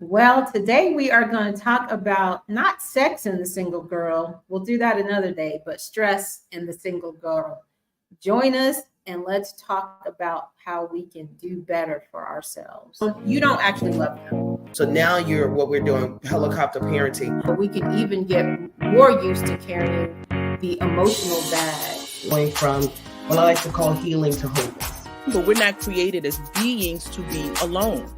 Well, today we are going to talk about not sex in the single girl. We'll do that another day, but stress in the single girl. Join us and let's talk about how we can do better for ourselves. You don't actually love them. So now what we're doing, helicopter parenting. But we can even get more used to carrying the emotional bag. Going from what I like to call healing to wholeness. But we're not created as beings to be alone.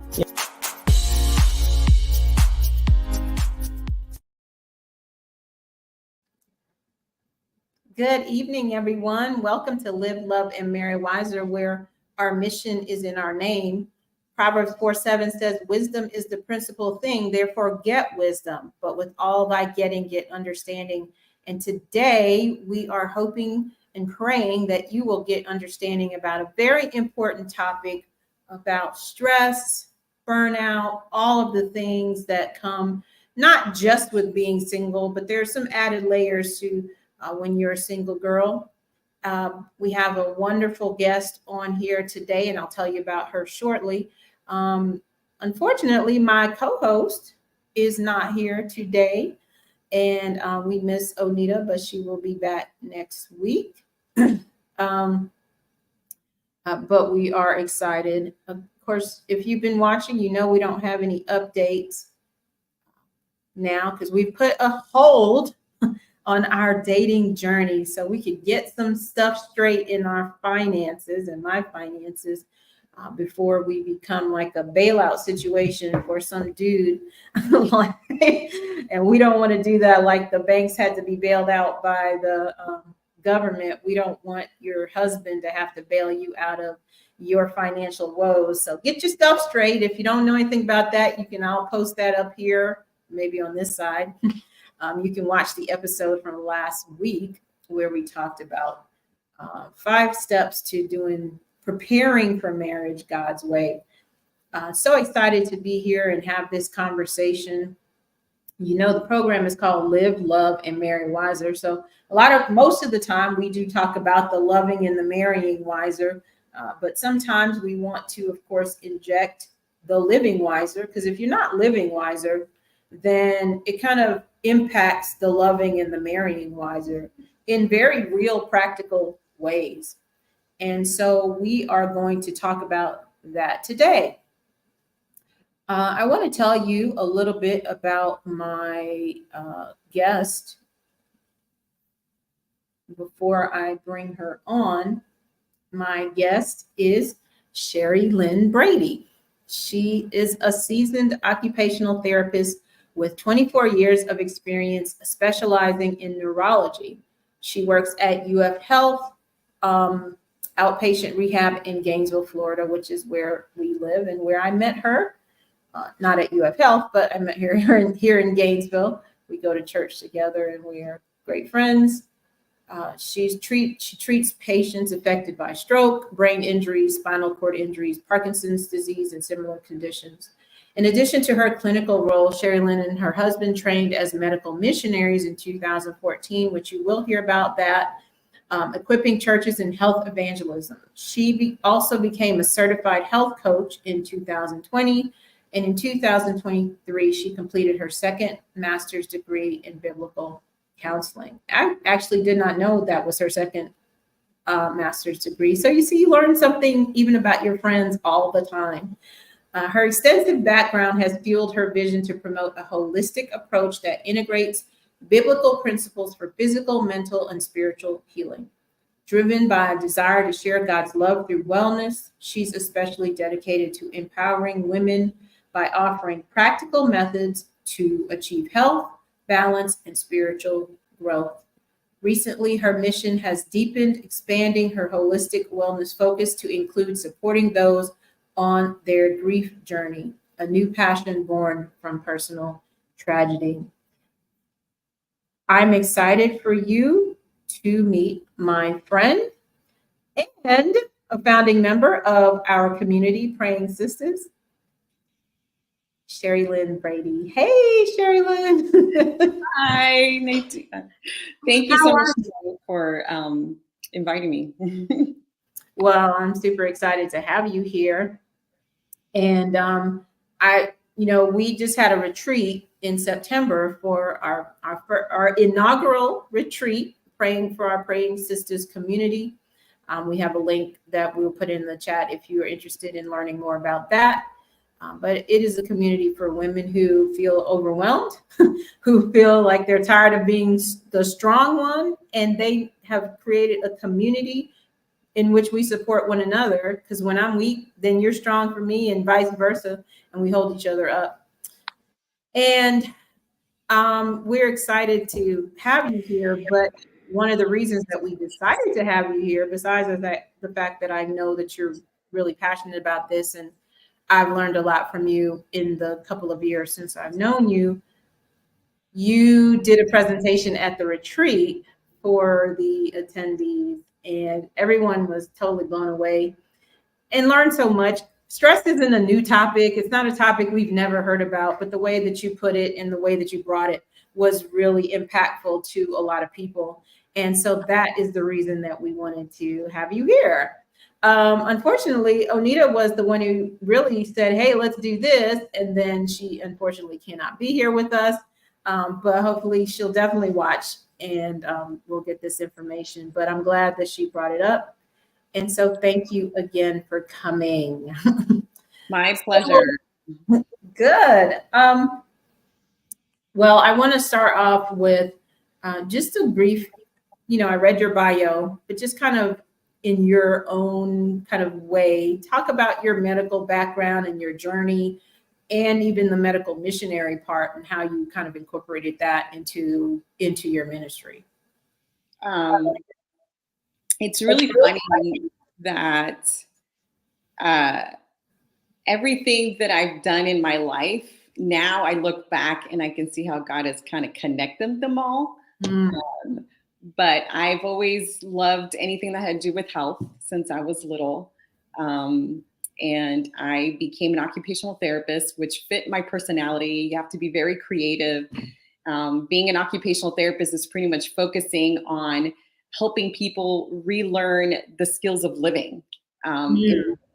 Good evening, everyone. Welcome to Live, Love, and Marry Wiser, where our mission is in our name. Proverbs 4:7 says, wisdom is the principal thing, therefore get wisdom. But with all thy getting, get understanding. And today we are hoping and praying that you will get understanding about a very important topic about stress, burnout, all of the things that come not just with being single, but there's some added layers to when you're a single girl. We have a wonderful guest on here today, and I'll tell you about her shortly. Unfortunately, my co-host is not here today, and we miss Onita, but she will be back next week. But we are excited. Of course, if you've been watching, you know we don't have any updates now because we've put a hold on our dating journey so we could get some stuff straight in our finances and my finances before we become like a bailout situation for some dude. And we don't want to do that like the banks had to be bailed out by the government. We don't want your husband to have to bail you out of your financial woes. So get your stuff straight. If you don't know anything about that, I'll post that up here, maybe on this side. You can watch the episode from last week where we talked about 5 steps to preparing for marriage God's way. So excited to be here and have this conversation. You know, the program is called Live, Love, and Marry Wiser. So most of the time we do talk about the loving and the marrying wiser. But sometimes we want to, of course, inject the living wiser, because if you're not living wiser, then it kind of impacts the loving and the marrying wiser in very real practical ways. And so we are going to talk about that today. I want to tell you a little bit about my guest before I bring her on. My guest is Sherry Lynn Brady. She is a seasoned occupational therapist with 24 years of experience specializing in neurology. She works at UF Health outpatient rehab in Gainesville, Florida, which is where we live and where I met her. Not at UF Health, but I met her here in Gainesville. We go to church together and we are great friends. She treats patients affected by stroke, brain injuries, spinal cord injuries, Parkinson's disease, and similar conditions. In addition to her clinical role, Sherry Lynn and her husband trained as medical missionaries in 2014, which you will hear about that, equipping churches in health evangelism. She also became a certified health coach in 2020. And in 2023, she completed her second master's degree in biblical counseling. I actually did not know that was her second master's degree. So you see, you learn something even about your friends all the time. Her extensive background has fueled her vision to promote a holistic approach that integrates biblical principles for physical, mental, and spiritual healing. Driven by a desire to share God's love through wellness, she's especially dedicated to empowering women by offering practical methods to achieve health, balance, and spiritual growth. Recently, her mission has deepened, expanding her holistic wellness focus to include supporting those on their grief journey, a new passion born from personal tragedy. I'm excited for you to meet my friend and a founding member of our community, Praying Sisters, Sherry Lynn Brady. Hey, Sherry Lynn. Hi, Nate. Thank you so much for inviting me. Well, I'm super excited to have you here. And we just had a retreat in September for our inaugural retreat, praying for our Praying Sisters community. We have a link that we'll put in the chat if you are interested in learning more about that. But it is a community for women who feel overwhelmed, who feel like they're tired of being the strong one, and they have created a community in which we support one another, because when I'm weak, then you're strong for me, and vice versa, and we hold each other up. And we're excited to have you here, but one of the reasons that we decided to have you here, besides the fact that I know that you're really passionate about this, and I've learned a lot from you in the couple of years since I've known you. You did a presentation at the retreat for the attendees, and everyone was totally blown away and learned so much. Stress isn't a new topic. It's not a topic we've never heard about, but the way that you put it and the way that you brought it was really impactful to a lot of people. And so that is the reason that we wanted to have you here. Unfortunately, Onita was the one who really said, hey, let's do this. And then she unfortunately cannot be here with us. But hopefully she'll definitely watch, and we'll get this information. But I'm glad that she brought it up. And so thank you again for coming. My pleasure. Good. Well, I want to start off with just a brief, I read your bio, but just kind of in your own kind of way, talk about your medical background and your journey, and even the medical missionary part, and how you kind of incorporated that into your ministry. It's really funny that everything that I've done in my life, now I look back and I can see how God has kind of connected them all. But I've always loved anything that had to do with health since I was little. And I became an occupational therapist, which fit my personality. You have to be very creative. Being an occupational therapist is pretty much focusing on helping people relearn the skills of living in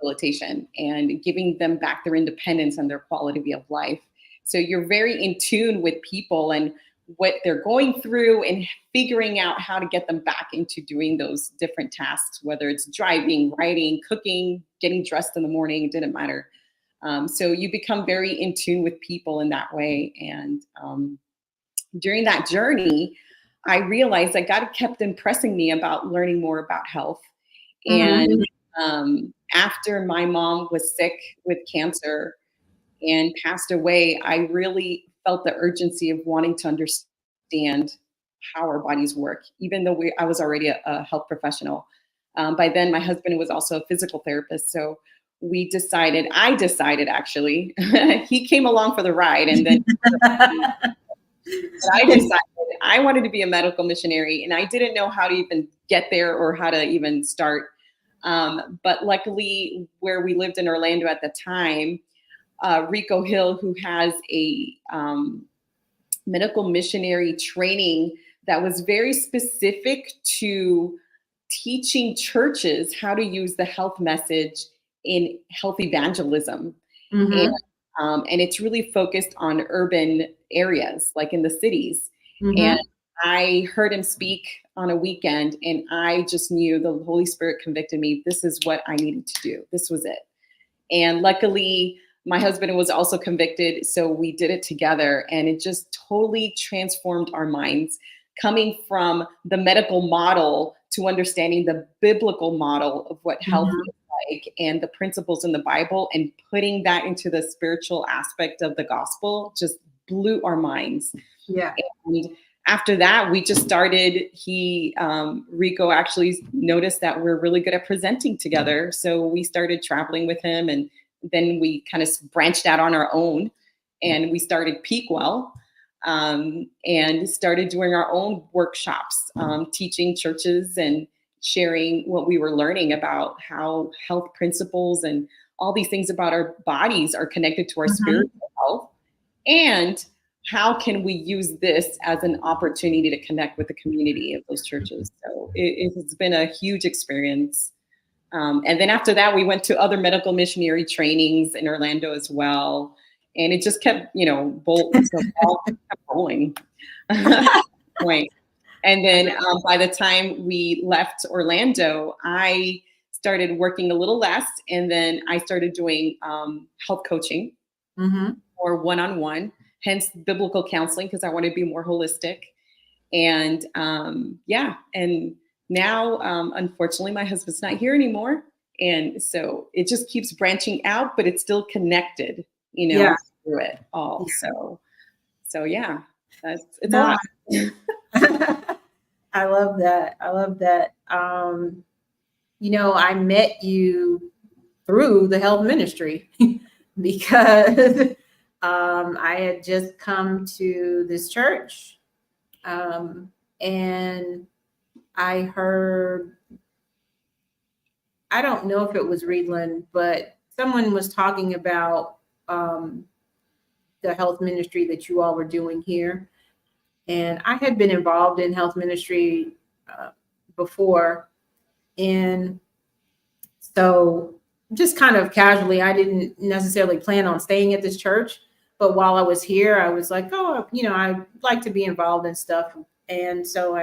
rehabilitation and giving them back their independence and their quality of life. So you're very in tune with people and what they're going through and figuring out how to get them back into doing those different tasks, whether it's driving, writing, cooking, getting dressed in the morning, it didn't matter. So you become very in tune with people in that way. And during that journey, I realized that God kept impressing me about learning more about health. And after my mom was sick with cancer and passed away, I really felt the urgency of wanting to understand how our bodies work, even though I was already a health professional. By then, my husband was also a physical therapist. So I decided actually, he came along for the ride. And then I decided I wanted to be a medical missionary, and I didn't know how to even get there or how to even start. But luckily, where we lived in Orlando at the time, Rico Hill, who has a medical missionary training that was very specific to teaching churches how to use the health message in health evangelism. And it's really focused on urban areas, like in the cities. And I heard him speak on a weekend, and I just knew the Holy Spirit convicted me. This is what I needed to do. This was it. And luckily, my husband was also convicted, so we did it together, and it just totally transformed our minds, coming from the medical model to understanding the biblical model of what health is like and the principles in the Bible, and putting that into the spiritual aspect of the gospel just blew our minds. Yeah. And after that, we just started. Rico actually noticed that we're really good at presenting together, so we started traveling with him, and then we kind of branched out on our own, and we started Peakwell, and started doing our own workshops, teaching churches and sharing what we were learning about how health principles and all these things about our bodies are connected to our spiritual health, and how can we use this as an opportunity to connect with the community of those churches. So it's been a huge experience. And then after that, we went to other medical missionary trainings in Orlando as well. And it just kept, the ball kept rolling. Point. And then by the time we left Orlando, I started working a little less, and then I started doing health coaching or one-on-one, hence biblical counseling, because I want to be more holistic. And and now, unfortunately, my husband's not here anymore. And so it just keeps branching out, but it's still connected, through it all. Yeah. So yeah, it's a lot. I love that. I love that. I met you through the health ministry because I had just come to this church and I heard, I don't know if it was Reedland, but someone was talking about the health ministry that you all were doing here. And I had been involved in health ministry before. And so just kind of casually, I didn't necessarily plan on staying at this church. But while I was here, I was like, oh, I'd like to be involved in stuff. And so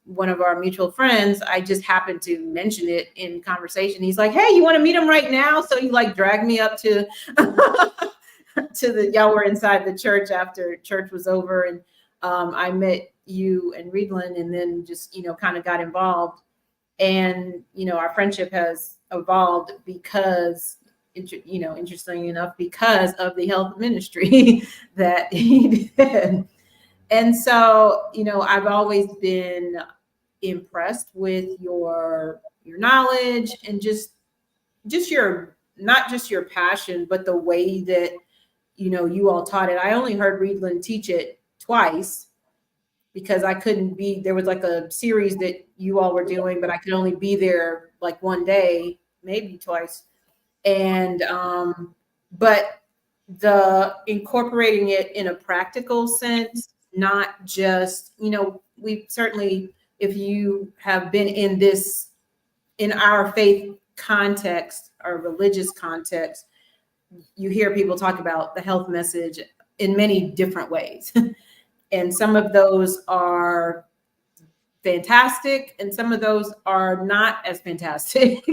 one of our mutual friends, I just happened to mention it in conversation. He's like, hey, you want to meet him right now? So he dragged me up to y'all were inside the church after church was over. And I met you and Reedland and then just, kind of got involved. And, our friendship has evolved because, interestingly enough, because of the health ministry that he did. And so, I've always been impressed with your knowledge and just your, not just your passion, but the way that, you all taught it. I only heard Reedland teach it twice because I couldn't be, there was like a series that you all were doing, but I could only be there like one day, maybe twice. And, but the incorporating it in a practical sense, not just, we certainly, if you have been in our faith context or religious context, you hear people talk about the health message in many different ways. And some of those are fantastic and some of those are not as fantastic.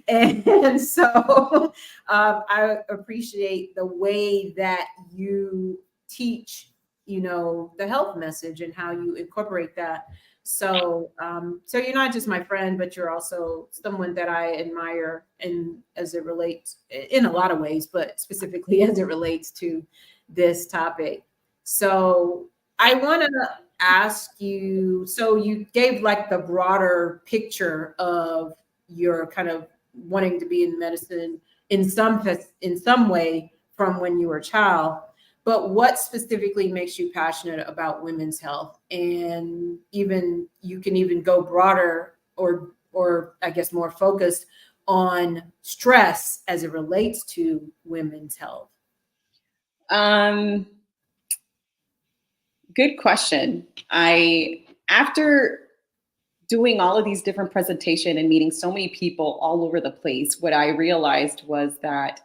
And so I appreciate the way that you teach, the health message and how you incorporate that. So you're not just my friend, but you're also someone that I admire, and as it relates in a lot of ways, but specifically as it relates to this topic. So I want to ask you, so you gave like the broader picture of your kind of wanting to be in medicine in some way from when you were a child. But what specifically makes you passionate about women's health? And even you can even go broader or I guess more focused on stress as it relates to women's health. Good question. After doing all of these different presentations and meeting so many people all over the place, what I realized was that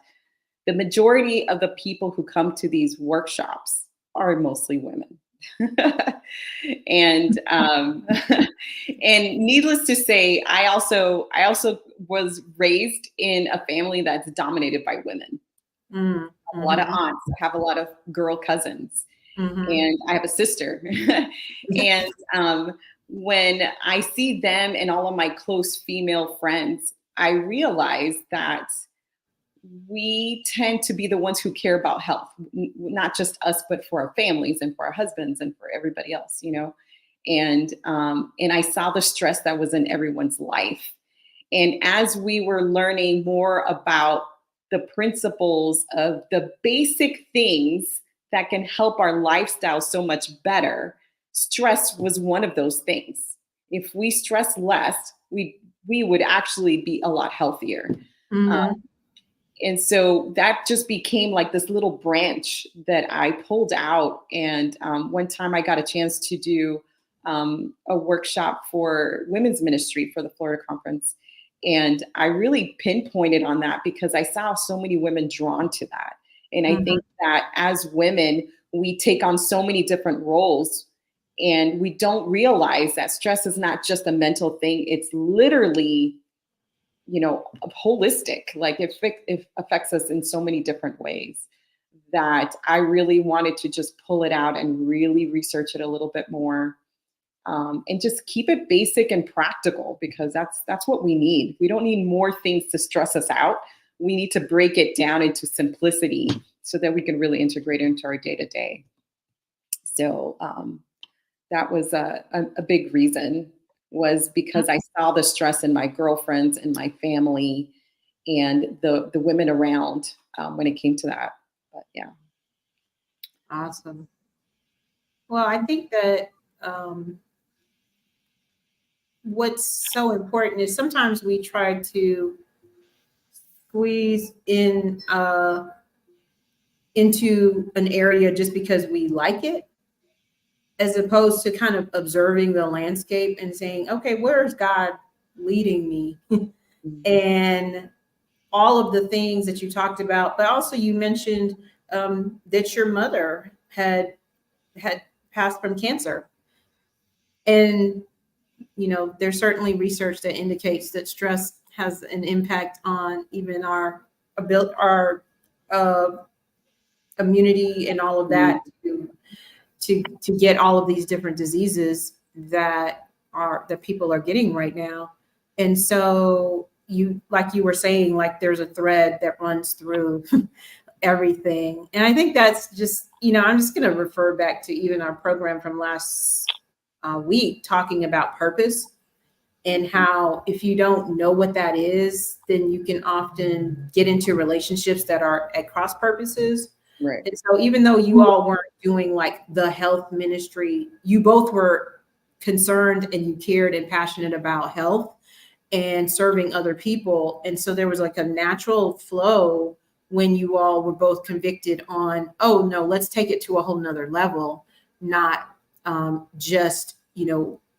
the majority of the people who come to these workshops are mostly women. And and needless to say, I also was raised in a family that's dominated by women. A lot of aunts. I have a lot of girl cousins. And I have a sister. And when I see them and all of my close female friends, I realize that we tend to be the ones who care about health, not just us, but for our families and for our husbands and for everybody else, And I saw the stress that was in everyone's life. And as we were learning more about the principles of the basic things that can help our lifestyle so much better, stress was one of those things. If we stress less, we would actually be a lot healthier. And so that just became like this little branch that I pulled out. And one time I got a chance to do a workshop for women's ministry for the Florida conference. And I really pinpointed on that because I saw so many women drawn to that. And I think that as women, we take on so many different roles, and we don't realize that stress is not just a mental thing. It's literally, holistic. Like it affects us in so many different ways that I really wanted to just pull it out and really research it a little bit more. And just keep it basic and practical, because that's what we need. We don't need more things to stress us out. We need to break it down into simplicity so that we can really integrate it into our day-to-day. So that was a big reason, was because I saw the stress in my girlfriends and my family and the women around when it came to that. But yeah. Awesome. Well, I think that what's so important is sometimes we try to squeeze in into an area just because we like it, as opposed to kind of observing the landscape and saying, okay, where is God leading me? And all of the things that you talked about, but also you mentioned that your mother had passed from cancer. And, there's certainly research that indicates that stress has an impact on even our immunity and all of that to get all of these different diseases that people are getting right now. And so like you were saying, like there's a thread that runs through everything. And I think that's just, I'm just going to refer back to even our program from last week, talking about purpose, and how if you don't know what that is, then you can often get into relationships that are at cross purposes. Right. And so even though you all weren't doing like the health ministry, you both were concerned and you cared and passionate about health and serving other people. And so there was like a natural flow when you all were both convicted on, oh no, let's take it to a whole nother level, not just,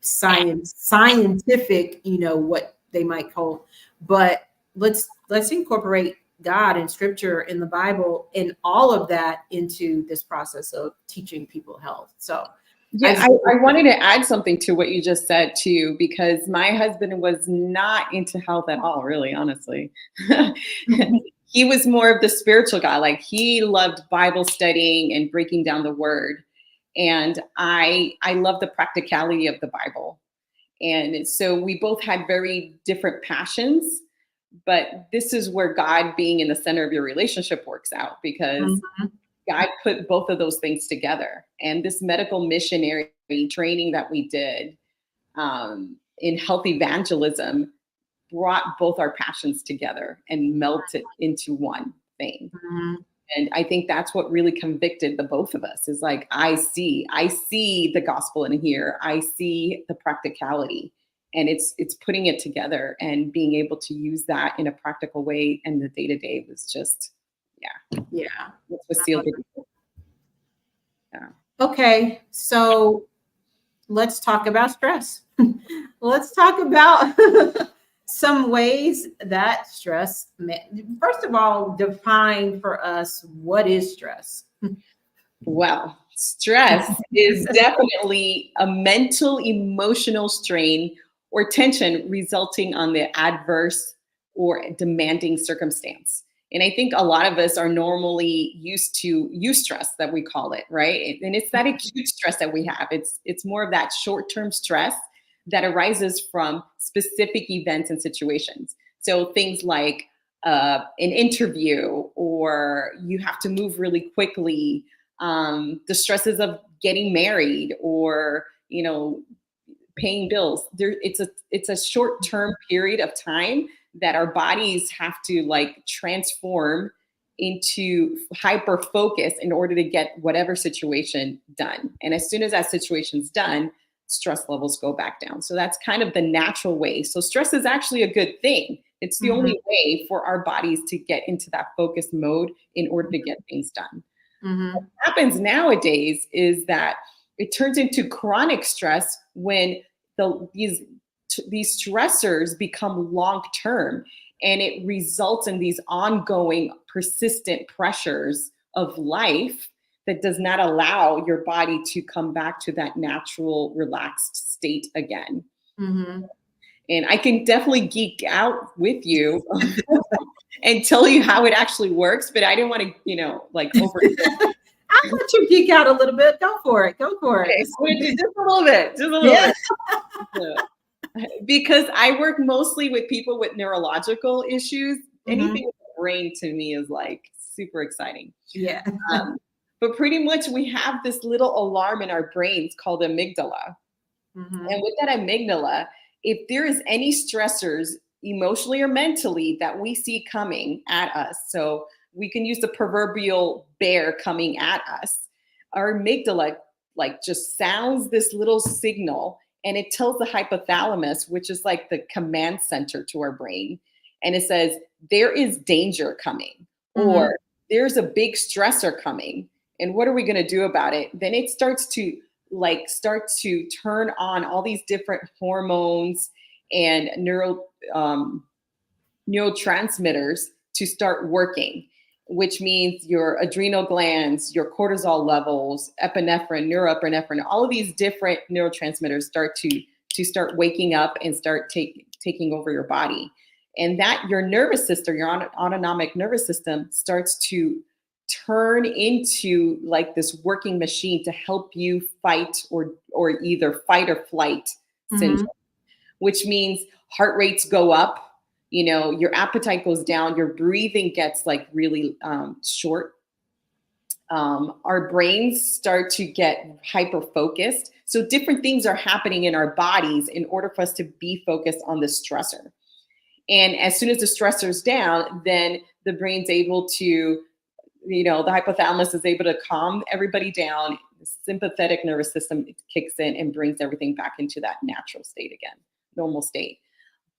scientific, what they might call, but let's incorporate God and scripture in the Bible and all of that into this process of teaching people health. So yeah, I wanted to add something to what you just said too, because my husband was not into health at all, really, honestly. He was more of the spiritual guy. Like he loved Bible studying and breaking down the word. And I love the practicality of the Bible. And so we both had very different passions, but this is where God being in the center of your relationship works out, because God put both of those things together. And this medical missionary training that we did in health evangelism brought both our passions together and melted into one thing. And I think that's what really convicted the both of us, is like, I see the gospel in here. I see the practicality, and it's putting it together and being able to use that in a practical way. And the day-to-day was just, yeah. That's what sealed it. Yeah. Okay. So let's talk about stress. Let's talk about some ways that stress, first of all, define for us, what is stress? Well, stress is definitely a mental, emotional strain or tension resulting on the adverse or demanding circumstance. And I think a lot of us are normally used to eustress, that we call it, right? And it's that acute stress that we have. It's more of that short-term stress that arises from specific events and situations. So things like an interview, or you have to move really quickly, the stresses of getting married, or paying bills. It's a short-term period of time that our bodies have to like transform into hyper focus in order to get whatever situation done. And as soon as that situation's done, stress levels go back down. So that's kind of the natural way. So stress is actually a good thing. It's the only way for our bodies to get into that focused mode in order to get things done. What happens nowadays is that it turns into chronic stress when these stressors become long-term, and it results in these ongoing persistent pressures of life that does not allow your body to come back to that natural, relaxed state again. Mm-hmm. And I can definitely geek out with you and tell you how it actually works, but I didn't want to, like over. I'll let you geek out a little bit. Go for it. Go for it. Okay, just a little bit. Just a little Yeah. bit. Because I work mostly with people with neurological issues. Anything with the brain to me is like super exciting. Yeah. But pretty much we have this little alarm in our brains called amygdala. Mm-hmm. And with that amygdala, if there is any stressors emotionally or mentally that we see coming at us, so we can use the proverbial bear coming at us, our amygdala like just sounds this little signal, and it tells the hypothalamus, which is like the command center to our brain, and it says there is danger coming, or there's a big stressor coming, and what are we going to do about it? Then it starts to turn on all these different hormones and neurotransmitters to start working, which means your adrenal glands, your cortisol levels, epinephrine, norepinephrine, all of these different neurotransmitters start to waking up and start taking over your body. And that your nervous system, your autonomic nervous system, starts to turn into like this working machine to help you fight or either fight or flight syndrome, which means heart rates go up, your appetite goes down, your breathing gets like really short. Our brains start to get hyper focused. So different things are happening in our bodies in order for us to be focused on the stressor. And as soon as the stressor's down, then the brain's able to, the hypothalamus is able to calm everybody down. The sympathetic nervous system kicks in and brings everything back into that natural state again, normal state.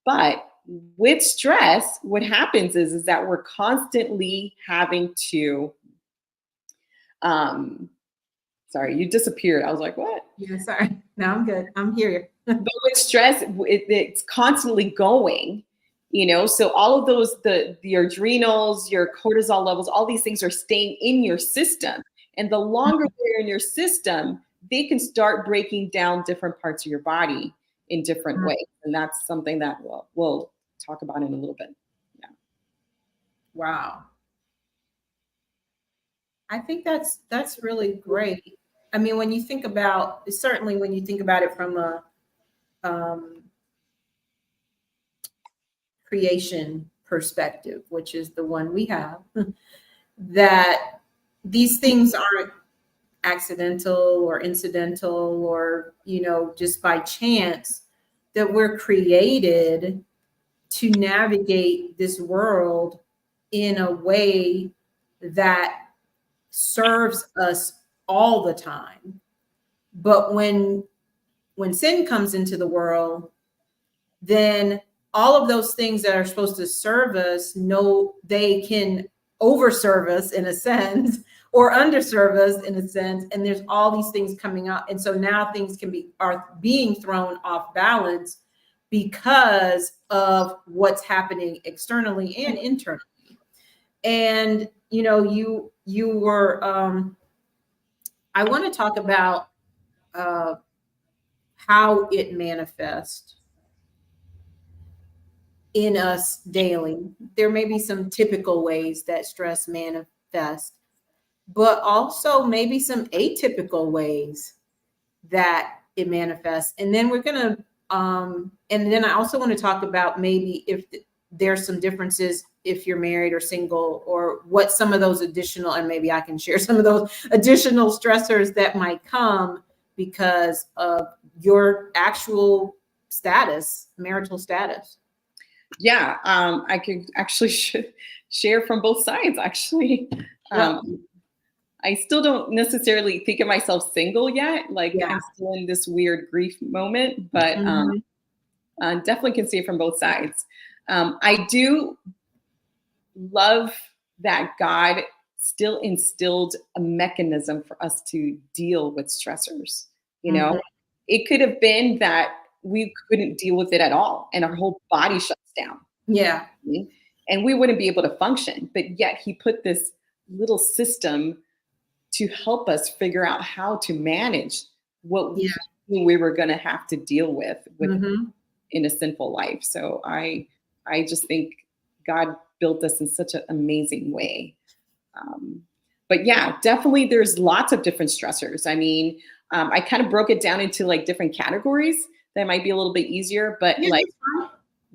But with stress, what happens is that we're constantly having to, sorry, you disappeared. I was like, what? Yeah, sorry. No, I'm good. I'm here. But with stress, it's constantly going, so all of those, your adrenals, your cortisol levels, all these things are staying in your system. And the longer they're in your system, they can start breaking down different parts of your body in different ways. And that's something that we'll talk about in a little bit. Yeah. Wow. I think that's really great. I mean, when you think about it from a creation perspective, which is the one we have, that these things aren't accidental or incidental or, just by chance, that we're created to navigate this world in a way that serves us all the time. But when sin comes into the world, then all of those things that are supposed to serve us, they can overserve us in a sense or underserve us in a sense. And there's all these things coming up. And so now things are being thrown off balance because of what's happening externally and internally. And, you were, I want to talk about how it manifests in us daily. There may be some typical ways that stress manifests, but also maybe some atypical ways that it manifests. And then we're going to, and then I also want to talk about maybe if there's some differences if you're married or single, or what some of those additional, and maybe I can share some of those additional stressors that might come because of your actual status, marital status. Yeah, I could actually share from both sides, actually. I still don't necessarily think of myself single yet. Like, I'm still in this weird grief moment, but definitely can see it from both sides. I do love that God still instilled a mechanism for us to deal with stressors. It could have been that we couldn't deal with it at all and our whole body shuts down. Yeah. And we wouldn't be able to function. But yet he put this little system to help us figure out how to manage what we were going to have to deal with in a sinful life. So I just think God built us in such an amazing way. But yeah, definitely there's lots of different stressors. I mean, I kind of broke it down into like different categories that might be a little bit easier, but like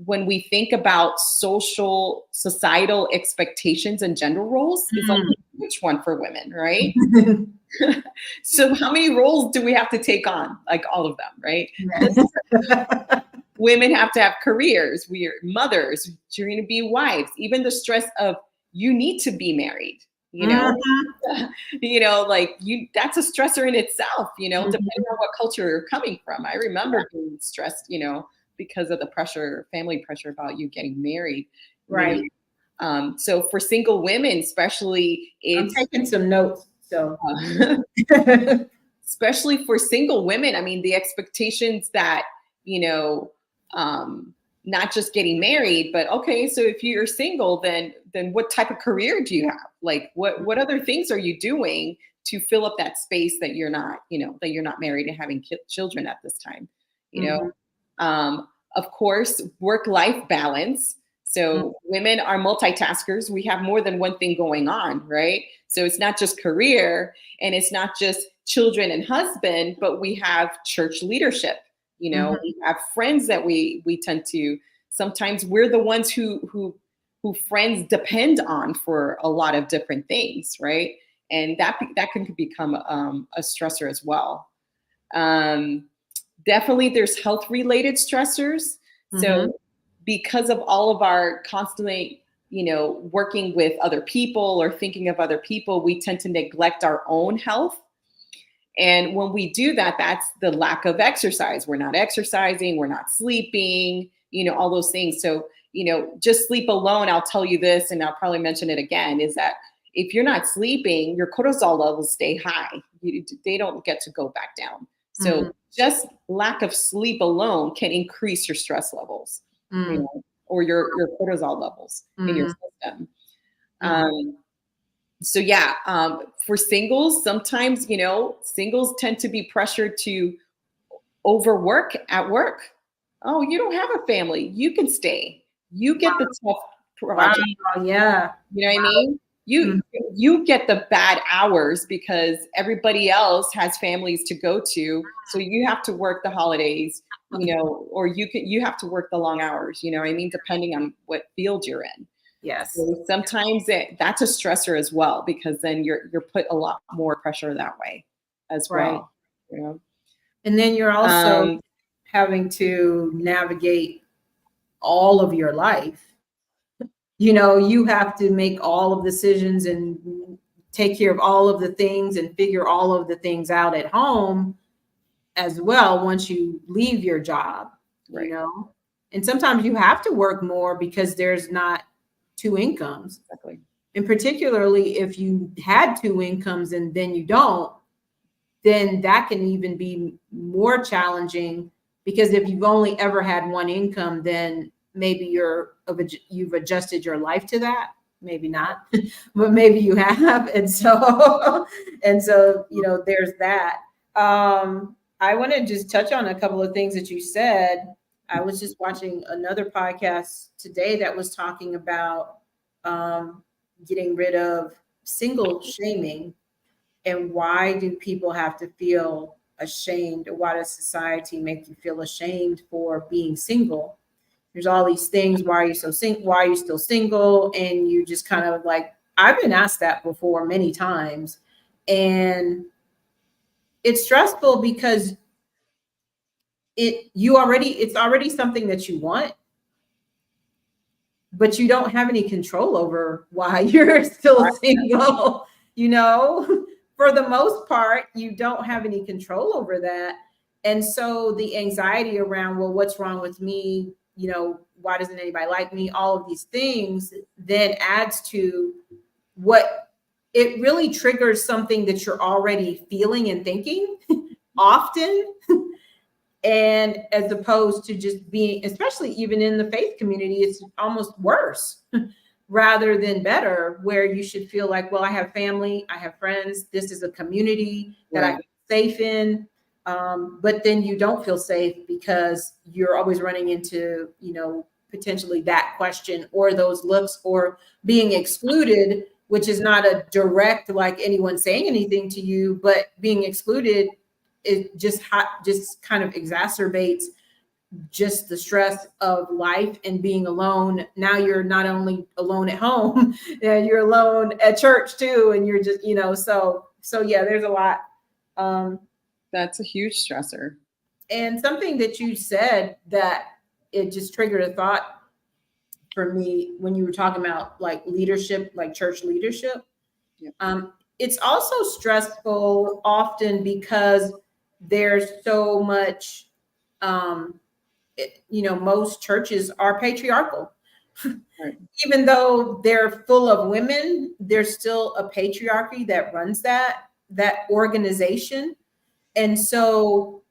when we think about societal expectations and gender roles, is like which one for women, right? So how many roles do we have to take on? Like all of them, right? Yes. Women have to have careers. We are mothers. You're going to be wives. Even the stress of you need to be married. You know, like that's a stressor in itself, depending on what culture you're coming from. I remember being stressed, because of the pressure, family pressure about you getting married. Right. So for single women, especially, I'm taking some notes. So, especially for single women, I mean, the expectations that, not just getting married, but okay, so if you're single, then what type of career do you have? Like what other things are you doing to fill up that space that you're not, that you're not married and having children at this time, of course, work-life balance. So women are multitaskers. We have more than one thing going on, right? So it's not just career and it's not just children and husband, but we have church leadership. We have friends that we tend to, sometimes we're the ones who friends depend on for a lot of different things, right? And that can become a stressor as well. Definitely there's health related stressors. So because of all of our constantly, working with other people or thinking of other people, we tend to neglect our own health. And when we do that, that's the lack of exercise. We're not exercising, we're not sleeping, all those things. So, just sleep alone, I'll tell you this, and I'll probably mention it again, is that if you're not sleeping, your cortisol levels stay high. They don't get to go back down. So just lack of sleep alone can increase your stress levels, or your cortisol levels in your system. So yeah, for singles, sometimes, singles tend to be pressured to overwork at work. Oh, you don't have a family. You can stay. You get the tough project. Wow, yeah. You know what I mean? You get the bad hours because everybody else has families to go to. So you have to work the holidays, or you have to work the long hours, you know what I mean? Depending on what field you're in. Yes. So sometimes that's a stressor as well, because then you're put a lot more pressure that way as well. And then you're also having to navigate all of your life. You have to make all of the decisions and take care of all of the things and figure all of the things out at home as well once you leave your job, And sometimes you have to work more because there's not two incomes. Exactly. And particularly if you had two incomes and then you don't, then that can even be more challenging, because if you've only ever had one income, then maybe you've adjusted your life to that. Maybe not, but maybe you have. And so, there's that. I want to just touch on a couple of things that you said. I was just watching another podcast today that was talking about getting rid of single shaming, and why do people have to feel ashamed, or why does society make you feel ashamed for being single? There's all these things. Why are you so why are you still single? And you just kind of like, I've been asked that before many times, and it's stressful because it's already something that you want, but you don't have any control over why you're still single. For the most part, you don't have any control over that. And so the anxiety around, well, what's wrong with me? Why doesn't anybody like me? All of these things then adds to what it really triggers, something that you're already feeling and thinking often. And as opposed to just being, especially even in the faith community, it's almost worse rather than better, where you should feel like, well, I have family, I have friends, this is a community that I Right. feel safe in. But then you don't feel safe because you're always running into, potentially that question or those looks or being excluded, which is not a direct, like anyone saying anything to you, but being excluded, it just kind of exacerbates just the stress of life and being alone. Now you're not only alone at home, yeah, you're alone at church too. And you're just, so yeah, there's a lot. That's a huge stressor. And something that you said that it just triggered a thought for me when you were talking about like leadership, like church leadership. Yeah. It's also stressful often because there's so much, most churches are patriarchal. Right. Even though they're full of women, there's still a patriarchy that runs that organization. And so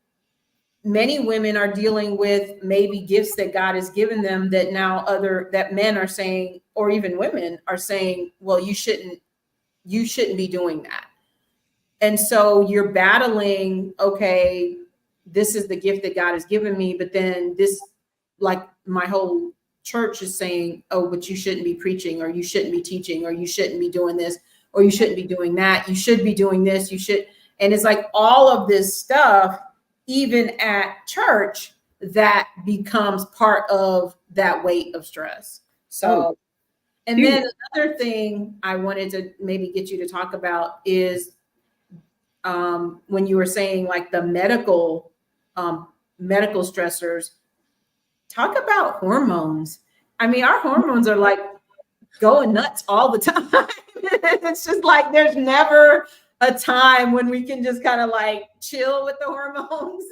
many women are dealing with maybe gifts that God has given them that men are saying, or even women are saying, well, you shouldn't be doing that. And so you're battling, okay, this is the gift that God has given me, but then this, like my whole church is saying, oh, but you shouldn't be preaching, or you shouldn't be teaching, or you shouldn't be doing this, or you shouldn't be doing that. You should be doing this. You should. And it's like all of this stuff, even at church, that becomes part of that weight of stress. So, and then another thing I wanted to maybe get you to talk about is when you were saying like the medical stressors, talk about hormones. I mean, our hormones are like going nuts all the time. It's just like there's never a time when we can just kind of like chill with the hormones.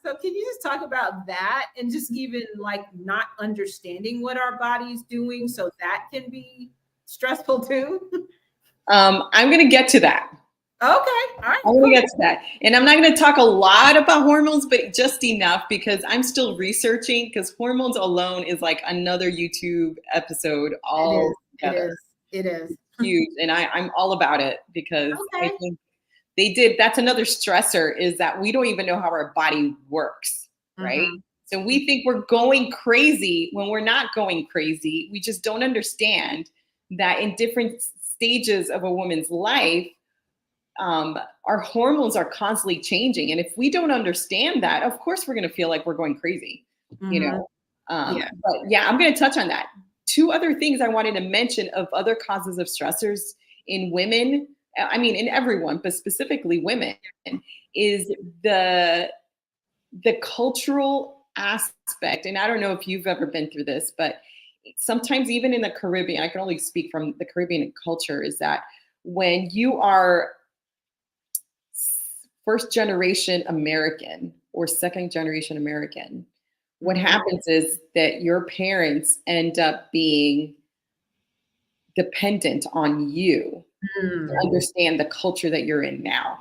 So can you just talk about that and just even like not understanding what our body's doing, so that can be stressful too? I'm going to get to that. Okay. All right. I'm going to get to that. And I'm not going to talk a lot about hormones, but just enough because I'm still researching, because hormones alone is like another YouTube episode all together. It is. Huge. And I'm all about it because I think that's another stressor, is that we don't even know how our body works, right? Mm-hmm. So we think we're going crazy when we're not going crazy. We just don't understand that in different stages of a woman's life, our hormones are constantly changing. And if we don't understand that, of course, we're going to feel like we're going crazy, But yeah, I'm going to touch on that. Two other things I wanted to mention of other causes of stressors in women, I mean, in everyone, but specifically women, is the cultural aspect. And I don't know if you've ever been through this, but sometimes even in the Caribbean, I can only speak from the Caribbean culture, is that when you are first generation American or second generation American, what happens is that your parents end up being dependent on you to understand the culture that you're in now.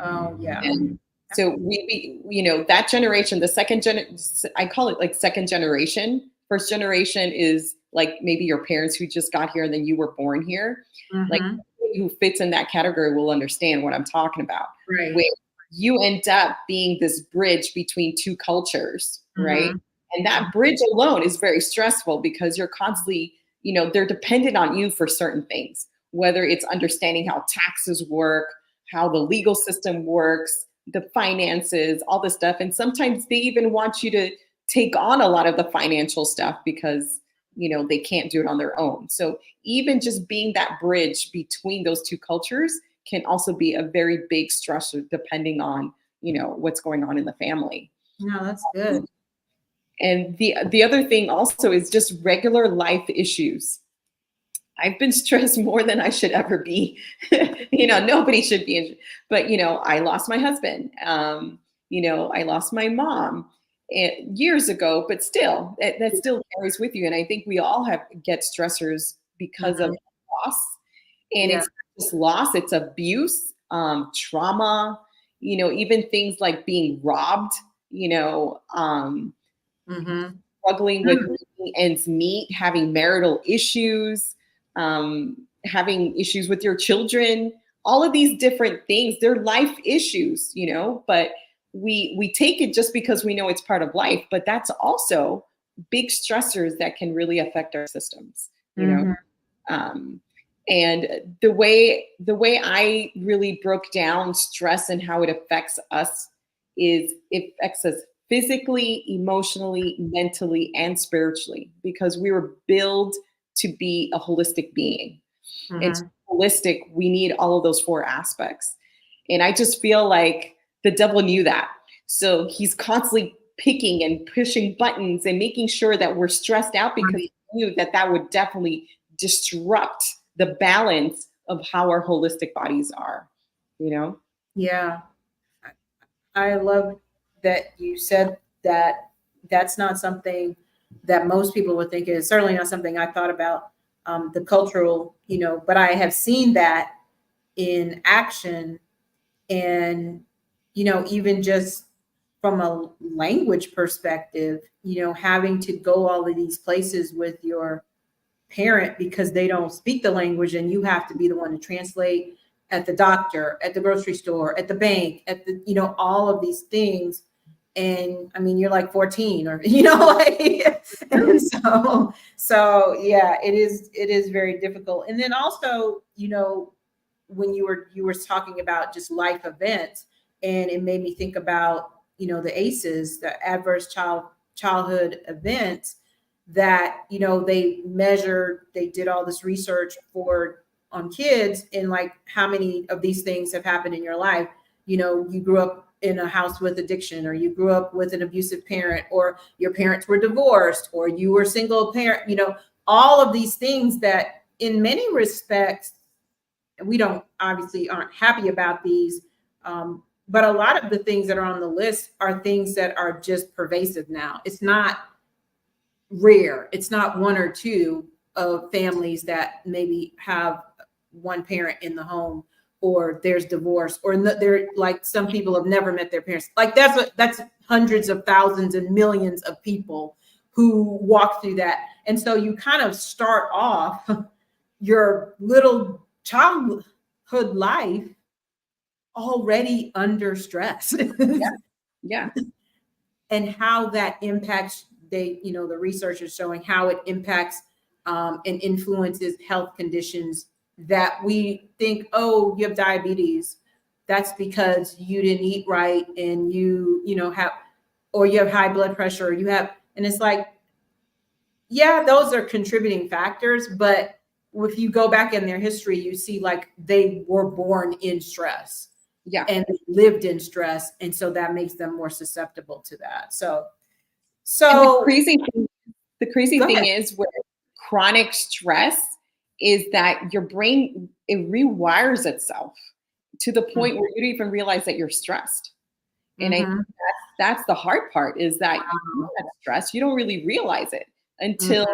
Oh, yeah. And so that generation, the second gen, I call it like second generation. First generation is like maybe your parents who just got here and then you were born here. Like who fits in that category will understand what I'm talking about. Right. Where you end up being this bridge between two cultures, right? And that bridge alone is very stressful because you're constantly, they're dependent on you for certain things, whether it's understanding how taxes work, how the legal system works, the finances, all this stuff. And sometimes they even want you to take on a lot of the financial stuff because, they can't do it on their own. So even just being that bridge between those two cultures can also be a very big stressor depending on, what's going on in the family. No, that's good. And the other thing also is just regular life issues. I've been stressed more than I should ever be. Nobody should be, but I lost my husband. I lost my mom years ago, but still, that still carries with you. And I think we all get stressors because of loss. And it's not just loss, it's abuse, trauma, even things like being robbed, struggling with making ends meet, having marital issues, having issues with your children, all of these different things. They're life issues, you know, but we take it just because we know it's part of life, but that's also big stressors that can really affect our systems, you know. And the way I really broke down stress and how it affects us is it affects us physically, emotionally, mentally, and spiritually, because we were built to be a holistic being. And to be holistic, we need all of those four aspects. And I just feel like the devil knew that. So he's constantly picking and pushing buttons and making sure that we're stressed out, because he knew that that would definitely disrupt the balance of how our holistic bodies are, you know? Yeah. I love that you said that that's not something that most people would think. It's certainly not something I thought about, the cultural, you know, but I have seen that in action. And, you know, even just from a language perspective, you know, having to go all of these places with your parent because they don't speak the language, and you have to be the one to translate at the doctor, at the grocery store, at the bank, at the, you know, all of these things. And I mean, you're like 14 or, you know, like, and so yeah, it is very difficult. And then also, you know, when you were talking about just life events, and it made me think about, you know, the ACEs, the adverse childhood events, that, you know, they did all this research on kids, and like how many of these things have happened in your life. You know, you grew up in a house with addiction, or you grew up with an abusive parent, or your parents were divorced, or you were single parent, you know, all of these things that in many respects, we don't obviously aren't happy about these. But a lot of the things that are on the list are things that are just pervasive now. It's not rare. It's not one or two of families that maybe have one parent in the home, or there's divorce, or they're like, some people have never met their parents. Like that's hundreds of thousands and millions of people who walk through that. And so you kind of start off your little childhood life already under stress. Yeah. And how that impacts, you know, the research is showing how it impacts and influences health conditions that we think, oh, you have diabetes, that's because you didn't eat right, and you know, or you have high blood pressure, or and it's like, yeah, those are contributing factors, but if you go back in their history, you see like they were born in stress. Yeah. And lived in stress. And so that makes them more susceptible to that. So the crazy thing is, with chronic stress, is that your brain, it rewires itself to the point where you don't even realize that you're stressed. And I think that's the hard part, is that you have stress, you don't really realize it until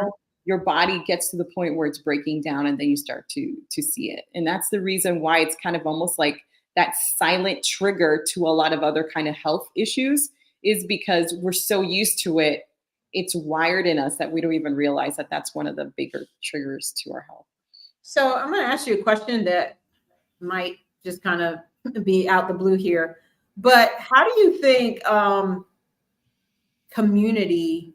your body gets to the point where it's breaking down, and then you start to see it. And that's the reason why it's kind of almost like that silent trigger to a lot of other kind of health issues, is because we're so used to it. It's wired in us that we don't even realize that that's one of the bigger triggers to our health. So I'm going to ask you a question that might just kind of be out the blue here, but how do you think community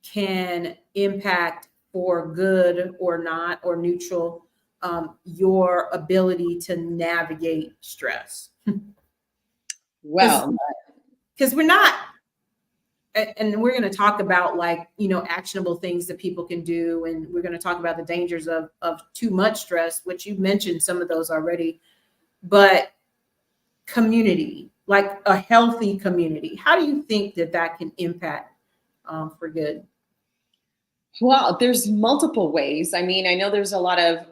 can impact, for good or not, or neutral, your ability to navigate stress? Well, because we're not, and we're going to talk about, like, you know, actionable things that people can do, and we're going to talk about the dangers of too much stress, which you mentioned some of those already. But community, like a healthy community, how do you think that can impact for good? Well, there's multiple ways. I mean, I know there's a lot of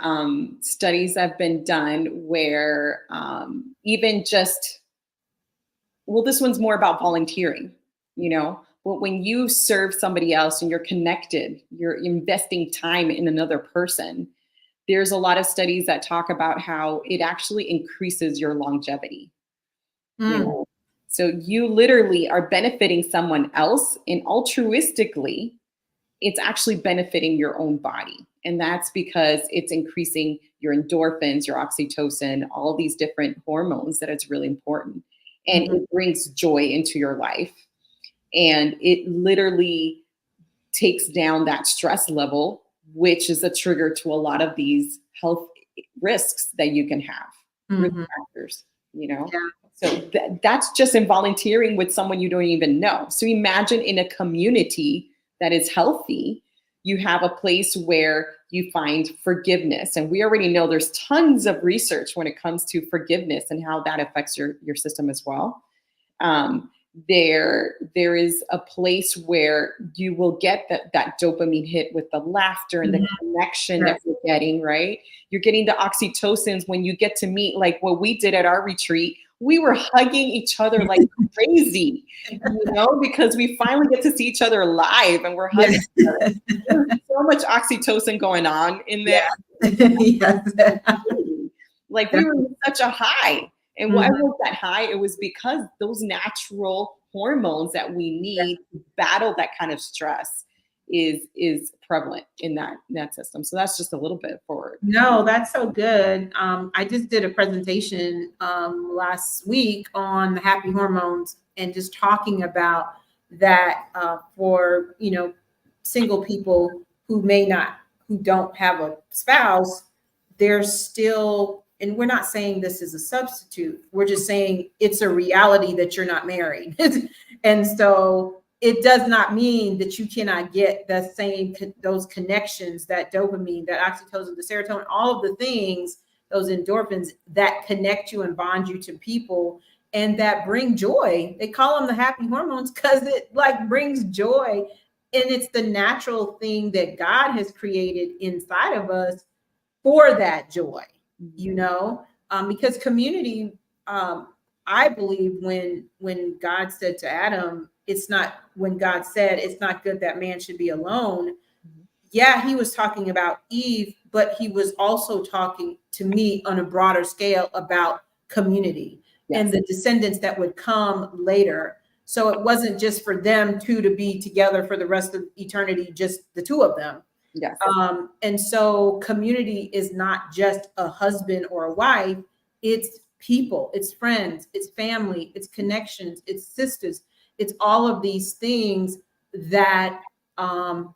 studies that have been done where even just, well, this one's more about volunteering, you know, but when you serve somebody else and you're connected, you're investing time in another person. There's a lot of studies that talk about how it actually increases your longevity. You know? So you literally are benefiting someone else, and altruistically, it's actually benefiting your own body. And that's because it's increasing your endorphins, your oxytocin, all these different hormones that it's really important. And it brings joy into your life. And it literally takes down that stress level, which is a trigger to a lot of these health risks that you can have, risk factors, you know? Yeah. So that's just in volunteering with someone you don't even know. So imagine in a community that is healthy, you have a place where you find forgiveness. And we already know there's tons of research when it comes to forgiveness and how that affects your system as well. There is a place where you will get that dopamine hit with the laughter and the connection that you're getting, right? You're getting the oxytocins when you get to meet, like what we did at our retreat. We were hugging each other like crazy, you know, because we finally get to see each other live and we're hugging each other. There's so much oxytocin going on in there. Yes. Like we were in such a high. And why was that high? It was because those natural hormones that we need to battle that kind of stress is prevalent in that system. So that's just a little bit forward. No, that's so good. I just did a presentation last week on the happy hormones and just talking about that for, you know, single people who don't have a spouse, they're still, and we're not saying this is a substitute. We're just saying it's a reality that you're not married. And so it does not mean that you cannot get the same, those connections, that dopamine, that oxytocin, the serotonin, all of the things, those endorphins that connect you and bond you to people and that bring joy. They call them the happy hormones because it like brings joy. And it's the natural thing that God has created inside of us for that joy, you know, because community, I believe when God said to Adam, when God said it's not good that man should be alone. Yeah, he was talking about Eve, but he was also talking to me on a broader scale about community and the descendants that would come later. So it wasn't just for them two to be together for the rest of eternity, just the two of them. Yes. And so community is not just a husband or a wife, it's people, it's friends, it's family, it's connections, it's sisters, it's all of these things that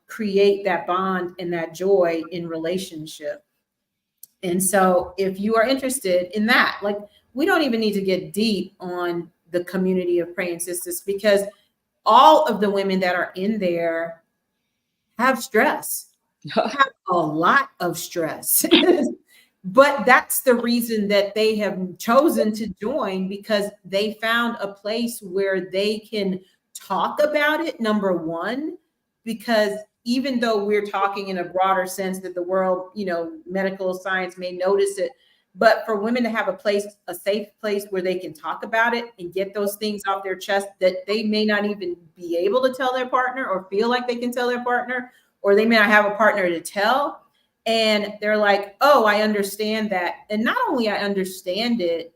create that bond and that joy in relationship. And so if you are interested in that, like we don't even need to get deep on the community of praying sisters because all of the women that are in there have stress. Have a lot of stress. But that's the reason that they have chosen to join because they found a place where they can talk about it, number one, because even though we're talking in a broader sense that the world, you know, medical science may notice it, but for women to have a safe place where they can talk about it and get those things off their chest that they may not even be able to tell their partner or feel like they can tell their partner, or they may not have a partner to tell. And they're like, oh, I understand that. And not only I understand it,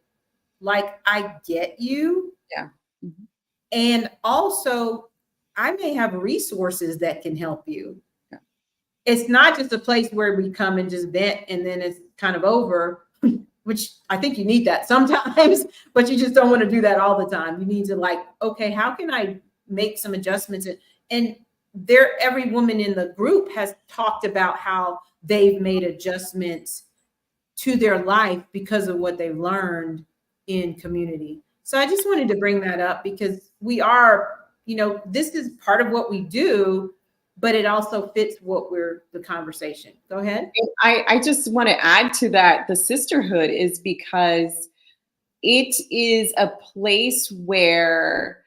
like I get you. Yeah. And also I may have resources that can help you. Yeah. It's not just a place where we come and just vent and then it's kind of over, which I think you need that sometimes, but you just don't want to do that all the time. You need to like, okay, how can I make some adjustments? And every woman in the group has talked about how they've made adjustments to their life because of what they've learned in community. So I just wanted to bring that up because we are, you know, this is part of what we do, but it also fits the conversation. Go ahead. I just want to add to that. The sisterhood is because it is a place where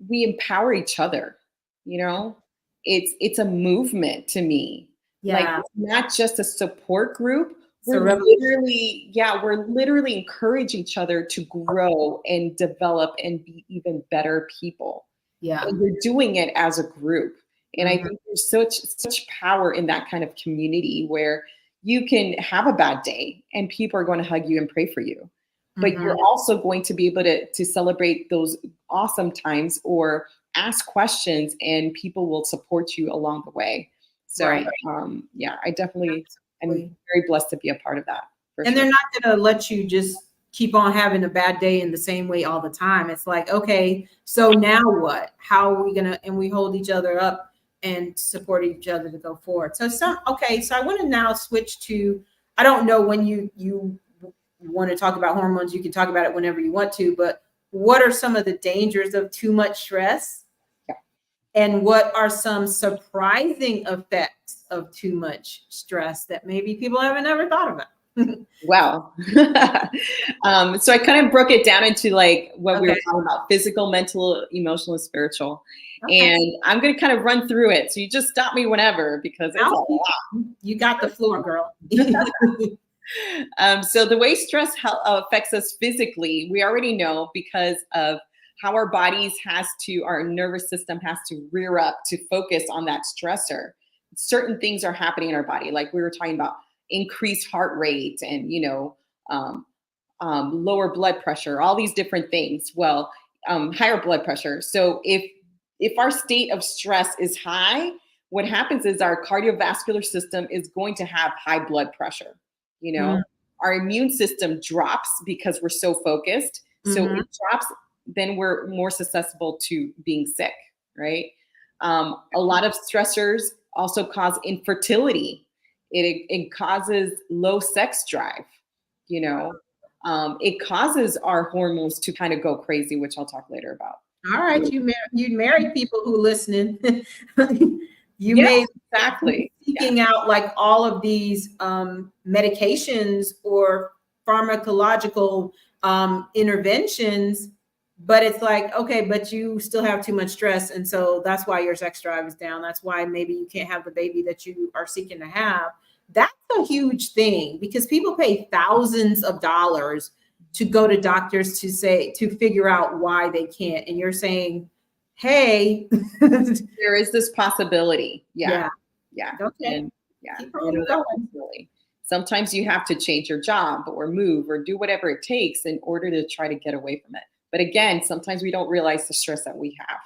we empower each other. You know, it's a movement to me. Yeah. Like it's not just a support group. We're literally encouraging each other to grow and develop and be even better people. Yeah. And we're doing it as a group. And I think there's such power in that kind of community where you can have a bad day and people are going to hug you and pray for you. But you're also going to be able to celebrate those awesome times or ask questions and people will support you along the way. So, Right. yeah, I definitely am Absolutely. very blessed to be a part of that. For And sure. they're not going to let you just keep on having a bad day in the same way all the time. It's like, okay, so now what? How are we going to, and we hold each other up and support each other to go forward. So okay, so I want to now switch to, I don't know when you want to talk about hormones, you can talk about it whenever you want to, but what are some of the dangers of too much stress? Yeah. And what are some surprising effects of too much stress that maybe people haven't ever thought about? Well, so I kind of broke it down into like what we were Okay. talking about: physical, mental, emotional, and spiritual. Okay. And I'm going to kind of run through it. So you just stop me whenever, because it's a lot. You got the floor, girl. So the way stress affects us physically, we already know because of how our our nervous system has to rear up to focus on that stressor. Certain things are happening in our body, like we were talking about increased heart rate and, lower blood pressure, all these different things. Well, higher blood pressure. So if our state of stress is high, what happens is our cardiovascular system is going to have high blood pressure. Our immune system drops because we're so focused. So it drops, then we're more susceptible to being sick, right? A lot of stressors also cause infertility. It causes low sex drive, it causes our hormones to kind of go crazy, which I'll talk later about. All right, you married people who listening. You Yeah, may exactly. seeking out like all of these medications or pharmacological interventions, but it's like, okay, but you still have too much stress, and so that's why your sex drive is down. That's why maybe you can't have the baby that you are seeking to have. That's a huge thing because people pay thousands of dollars to go to doctors to figure out why they can't, and you're saying, hey, there is this possibility. Yeah. Okay. And yeah, Keep on going. really. Sometimes you have to change your job or move or do whatever it takes in order to try to get away from it. But again, sometimes we don't realize the stress that we have.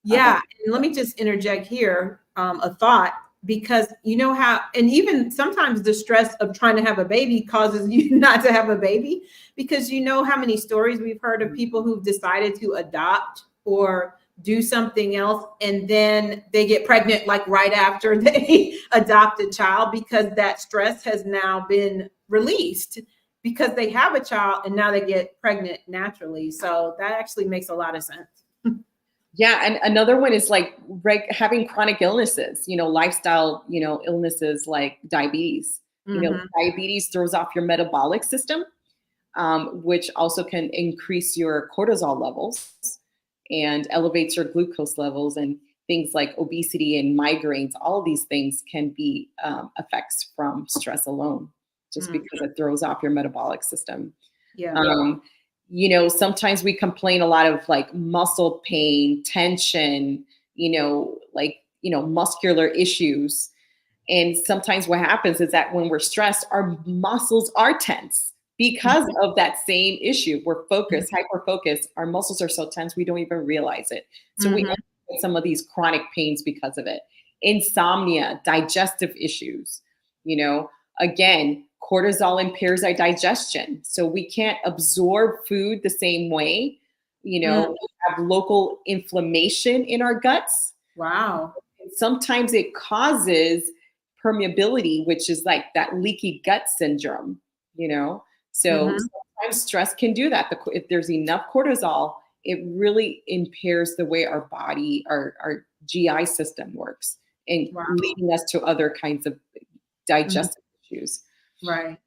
Yeah. And let me just interject here a thought, because you know how, and even sometimes the stress of trying to have a baby causes you not to have a baby, because you know how many stories we've heard of people who've decided to adopt or do something else, and then they get pregnant like right after they adopt a child because that stress has now been released because they have a child and now they get pregnant naturally. So that actually makes a lot of sense. Yeah, and another one is like having chronic illnesses, lifestyle, illnesses like diabetes. Diabetes throws off your metabolic system, which also can increase your cortisol levels and elevates your glucose levels, and things like obesity and migraines. All of these things can be effects from stress alone, just because it throws off your metabolic system. Yeah. Sometimes we complain a lot of like muscle pain, tension, muscular issues. And sometimes what happens is that when we're stressed, our muscles are tense because of that same issue. We're focused, hyper focused. Our muscles are so tense, we don't even realize it. So we end up with some of these chronic pains because of it. Insomnia, digestive issues, again, cortisol impairs our digestion. So we can't absorb food the same way. We have local inflammation in our guts. Wow. And sometimes it causes permeability, which is like that leaky gut syndrome, So sometimes stress can do that. If there's enough cortisol, it really impairs the way our body, our GI system works, and leading us to other kinds of digestive issues. Right.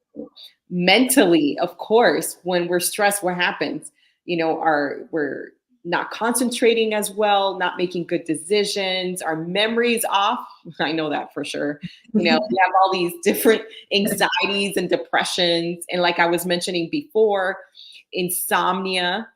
Mentally, of course, when we're stressed, what happens? We're not concentrating as well, not making good decisions, our memory's off. I know that for sure. We have all these different anxieties and depressions. And like I was mentioning before, insomnia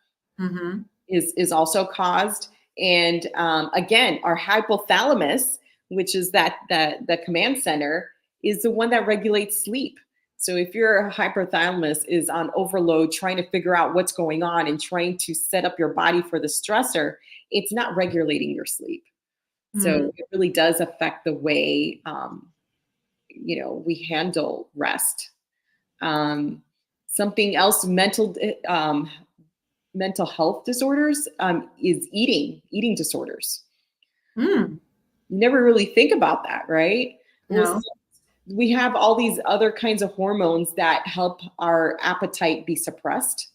is also caused. And again, our hypothalamus, which is the command center, is the one that regulates sleep. So if your hypothalamus is on overload, trying to figure out what's going on and trying to set up your body for the stressor, it's not regulating your sleep. So it really does affect the way, we handle rest. Something else, mental health disorders, is eating disorders. Mm. You never really think about that, right? No. We have all these other kinds of hormones that help our appetite be suppressed,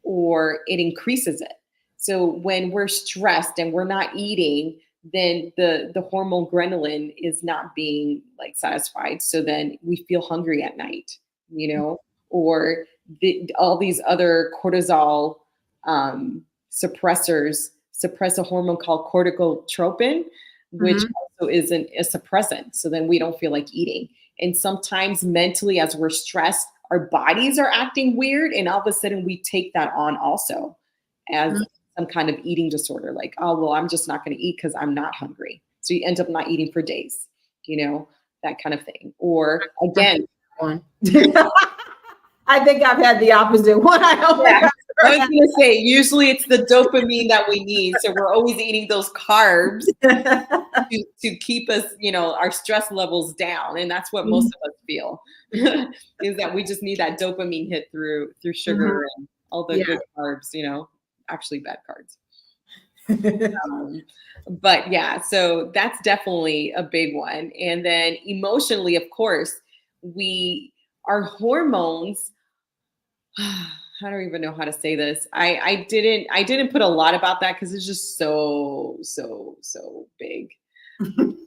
or it increases it. So when we're stressed and we're not eating, then the hormone ghrelin is not being like satisfied. So then we feel hungry at night, or all these other cortisol suppressors suppress a hormone called corticotropin, which also isn't a suppressant. So then we don't feel like eating. And sometimes mentally, as we're stressed, our bodies are acting weird. And all of a sudden we take that on also as some kind of eating disorder. Like, oh, well, I'm just not going to eat because I'm not hungry. So you end up not eating for days, that kind of thing. Or again, one. I think I've had the opposite one. I was going to say, usually it's the dopamine that we need. So we're always eating those carbs to keep us, our stress levels down. And that's what most of us feel is that we just need that dopamine hit through sugar and all the good carbs, actually bad carbs. But yeah, so that's definitely a big one. And then emotionally, of course, our hormones, I don't even know how to say this. I didn't put a lot about that because it's just so big.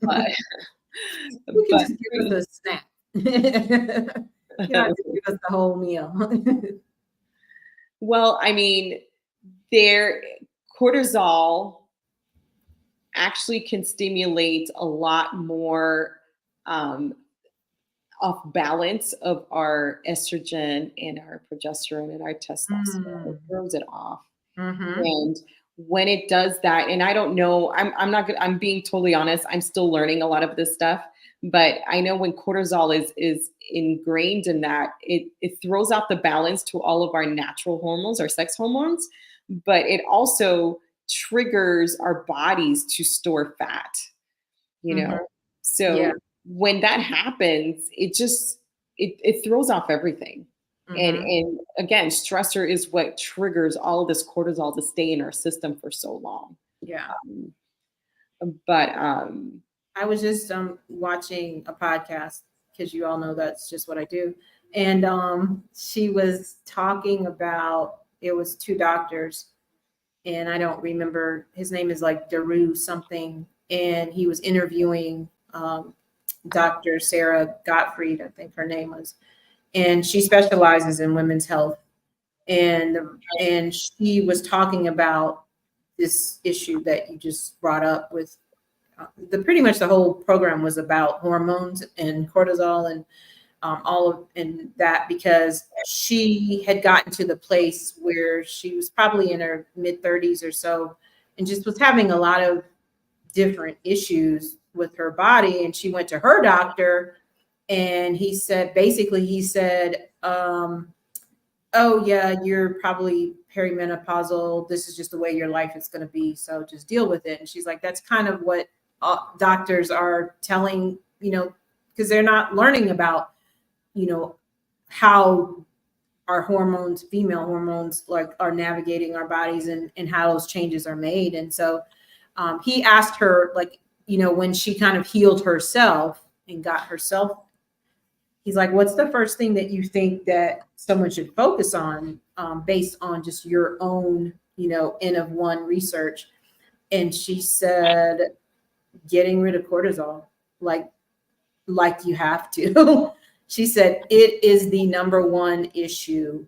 But you can just give us a snack. You don't have to give us the whole meal. Well, I mean, their cortisol actually can stimulate a lot more off balance of our estrogen and our progesterone and our testosterone. It throws it off. And when it does that, and I don't know, I'm being totally honest. I'm still learning a lot of this stuff, but I know when cortisol is ingrained in that, it throws out the balance to all of our natural hormones, our sex hormones, but it also triggers our bodies to store fat, So when that happens, it throws off everything. And again, stressor is what triggers all of this cortisol to stay in our system for so long. Yeah. But I was just watching a podcast, because you all know that's just what I do. And she was talking about, it was two doctors, and I don't remember, his name is like Daru something. And he was interviewing Dr. Sarah Gottfried, I think her name was. And she specializes in women's health. And she was talking about this issue that you just brought up with pretty much the whole program was about hormones and cortisol and that, because she had gotten to the place where she was probably in her mid 30s or so, and just was having a lot of different issues with her body. And she went to her doctor, and he said, oh yeah, you're probably perimenopausal. This is just the way your life is going to be. So just deal with it. And she's like, that's kind of what doctors are telling, because they're not learning about, how our hormones, female hormones, like are navigating our bodies and how those changes are made. And so he asked her, like, when she kind of healed herself and got herself, he's like, what's the first thing that you think that someone should focus on based on just your own, N of one research? And she said, getting rid of cortisol, like you have to. She said, it is the number one issue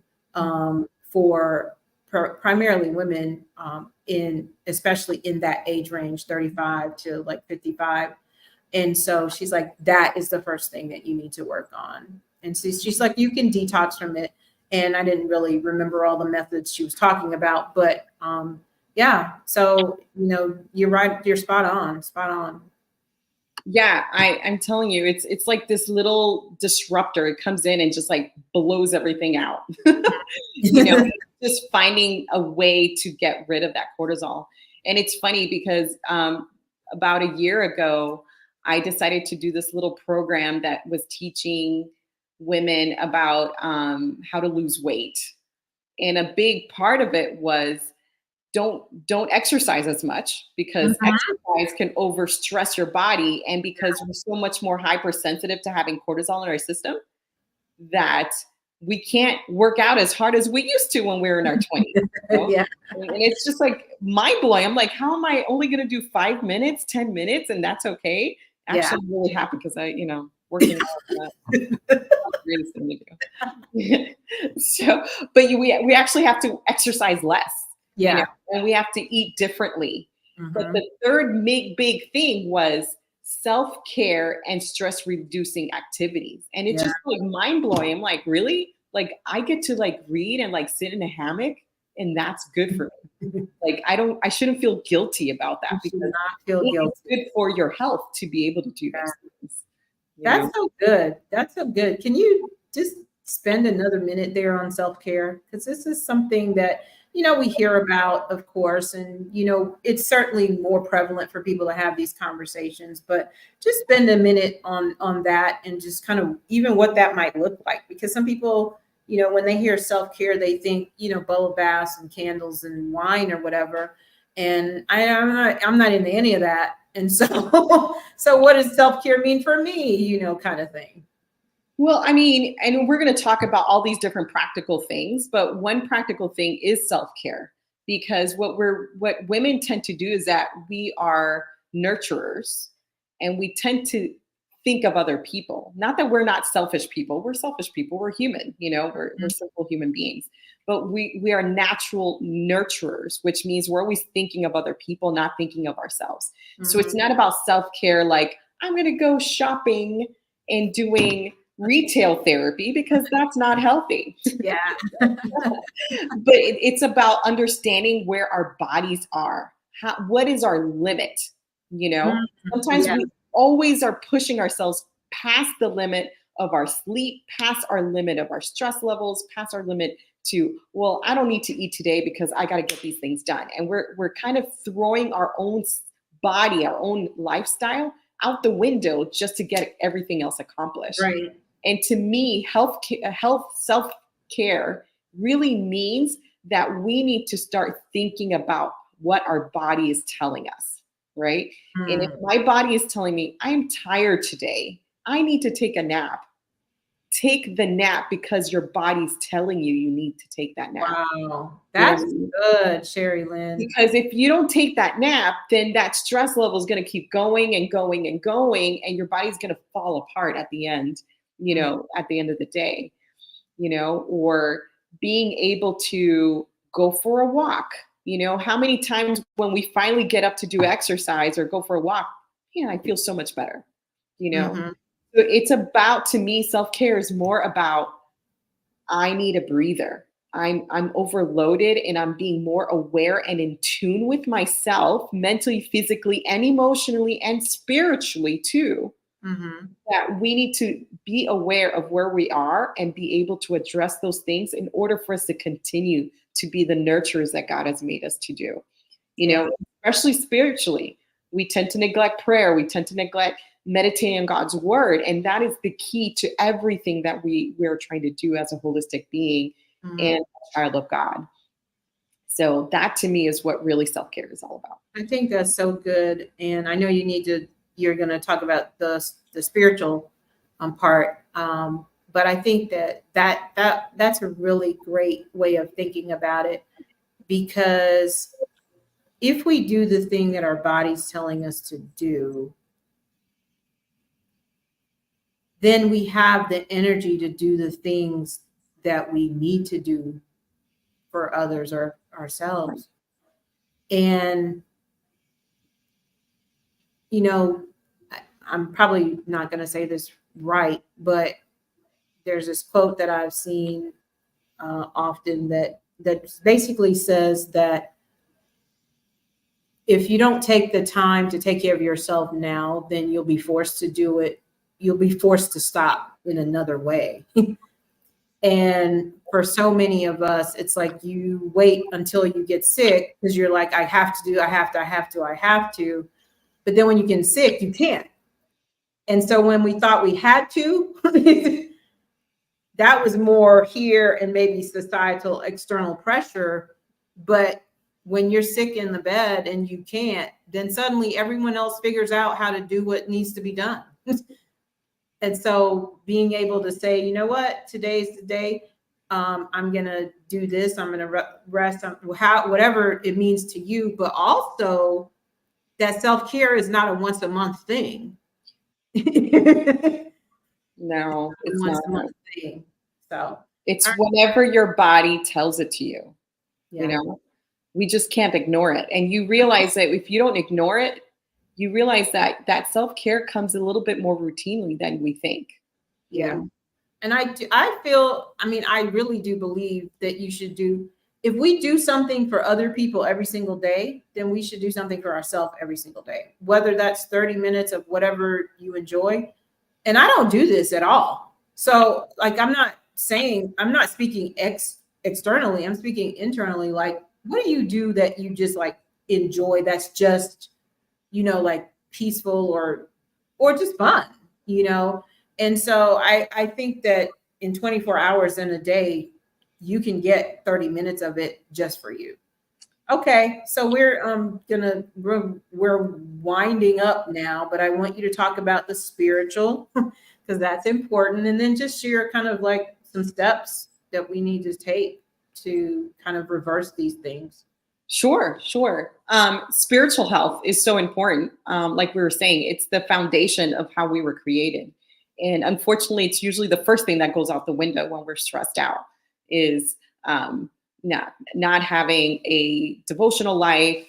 for primarily women especially in that age range, 35 to like 55. And so she's like, that is the first thing that you need to work on. And so she's like, you can detox from it. And I didn't really remember all the methods she was talking about, but yeah. So, you're right. You're spot on. Yeah, I'm telling you, it's like this little disruptor. It comes in and just like blows everything out. Just finding a way to get rid of that cortisol. And it's funny because about a year ago, I decided to do this little program that was teaching women about how to lose weight. And a big part of it was don't exercise as much, because exercise can overstress your body, and because we're so much more hypersensitive to having cortisol in our system, that we can't work out as hard as we used to when we were in our 20s. You know? Yeah. And it's just like mind blowing. I'm like, how am I only going to do 5 minutes, 10 minutes, and that's okay? Actually, I'm really happy because working out is not the greatest thing to do. So, but we actually have to exercise less. Yeah. And we have to eat differently. But Mhm. the third big thing was self-care and stress reducing activities. And it's just like mind blowing. I'm like, really? Like I get to like read and like sit in a hammock, and that's good for me. Like I shouldn't feel guilty about that, You should because not feel it's guilty. good for your health to be able to do those things. You know? That's so good. That's so good. Can you just spend another minute there on self-care? Because this is something that, we hear about, of course, and, it's certainly more prevalent for people to have these conversations, but just spend a minute on that, and just kind of even what that might look like. Because some people, when they hear self-care, they think, bubble baths and candles and wine or whatever. And I'm not into any of that. And so, so what does self-care mean for me, kind of thing. Well, I mean, and we're going to talk about all these different practical things, but one practical thing is self-care, because what women tend to do is that we are nurturers, and we tend to think of other people. Not that we're not selfish people. We're selfish people. We're human, we're simple human beings. But we are natural nurturers, which means we're always thinking of other people, not thinking of ourselves. So it's not about self-care like I'm going to go shopping and doing retail therapy, because that's not healthy. Yeah. But it's about understanding where our bodies are. What is our limit? Sometimes we always are pushing ourselves past the limit of our sleep, past our limit of our stress levels, past our limit to, well, I don't need to eat today because I got to get these things done. And we're kind of throwing our own body, our own lifestyle out the window just to get everything else accomplished. Right. And to me, self-care really means that we need to start thinking about what our body is telling us, right? And if my body is telling me I'm tired today, I need to take a nap. Take the nap, because your body's telling you need to take that nap. Wow. That's good, Sherry Lynn. Because if you don't take that nap, then that stress level is going to keep going and going and going, and your body's going to fall apart at the end, at the end of the day, or being able to go for a walk. How many times when we finally get up to do exercise or go for a walk, I feel so much better, So it's about, to me, self-care is more about, I need a breather. I'm overloaded, and I'm being more aware and in tune with myself, mentally, physically, and emotionally, and spiritually too. That we need to be aware of where we are and be able to address those things in order for us to continue to be the nurturers that God has made us to do. Especially spiritually, we tend to neglect prayer. We tend to neglect meditating on God's word. And that is the key to everything that we're trying to do as a holistic being and a child of God. So that, to me, is what really self-care is all about. I think that's so good. And I know you're going to talk about the spiritual part. But I think that's a really great way of thinking about it, because if we do the thing that our body's telling us to do, then we have the energy to do the things that we need to do for others or ourselves. And, I'm probably not going to say this right, but there's this quote that I've seen often that basically says that if you don't take the time to take care of yourself now, then you'll be forced to do it. You'll be forced to stop in another way. And for so many of us, it's like you wait until you get sick because you're like, I have to. but then when you get sick, you can't. And so when we thought we had to, that was more here and maybe societal external pressure. But when you're sick in the bed and you can't, then suddenly everyone else figures out how to do what needs to be done. And so being able to say, you know what, today's the day. I'm going to do this. I'm going to rest, whatever it means to you. But also that self-care is not a once a month thing. No, it's Once not. a month thing. So It's whenever your body tells it to you. yeah. You know, we just can't ignore it. And you realize that if you don't ignore it, you realize that that self-care comes a little bit more routinely than we think. Yeah. And I feel, I mean, I really do believe that you should do, if we do something for other people every single day, then we should do something for ourselves every single day, whether that's 30 minutes of whatever you enjoy. And I don't do this at all. So like, I'm not speaking externally, I'm speaking internally. Like, what do you do that you just like enjoy? That's just, like peaceful or just fun, And so I think that in 24 hours in a day, you can get 30 minutes of it just for you. Okay, so we're winding up now, but I want you to talk about the spiritual because that's important, and then just share kind of like some steps that we need to take to kind of reverse these things. Sure. Spiritual health is so important. Like we were saying, it's the foundation of how we were created. And unfortunately, it's usually the first thing that goes out the window when we're stressed out is not having a devotional life.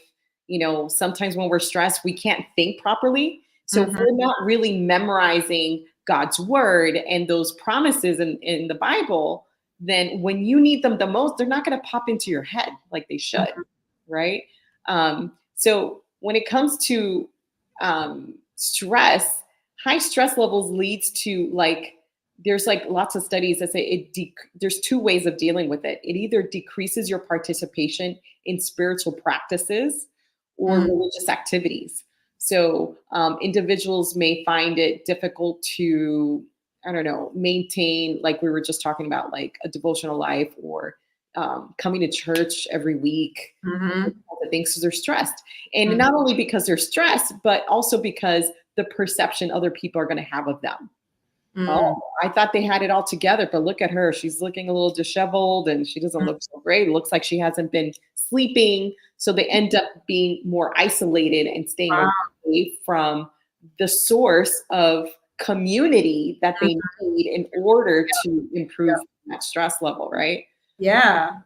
Sometimes when we're stressed, we can't think properly. So if we're not really memorizing God's word and those promises in the Bible, then when you need them the most, they're not going to pop into your head like they should. Right. So when it comes to stress, high stress levels leads to there's lots of studies that say there's two ways of dealing with it. It either decreases your participation in spiritual practices or religious activities. So individuals may find it difficult to, maintain, like we were just talking about, like a devotional life or coming to church every week, things because they're stressed. And not only because they're stressed, but also because the perception other people are going to have of them. Oh, I thought they had it all together, but look at her. She's looking a little disheveled and she doesn't look so great. It looks like she hasn't been sleeping. So they end up being more isolated and staying away from the source of community that they need in order to improve that stress level, right? Yeah,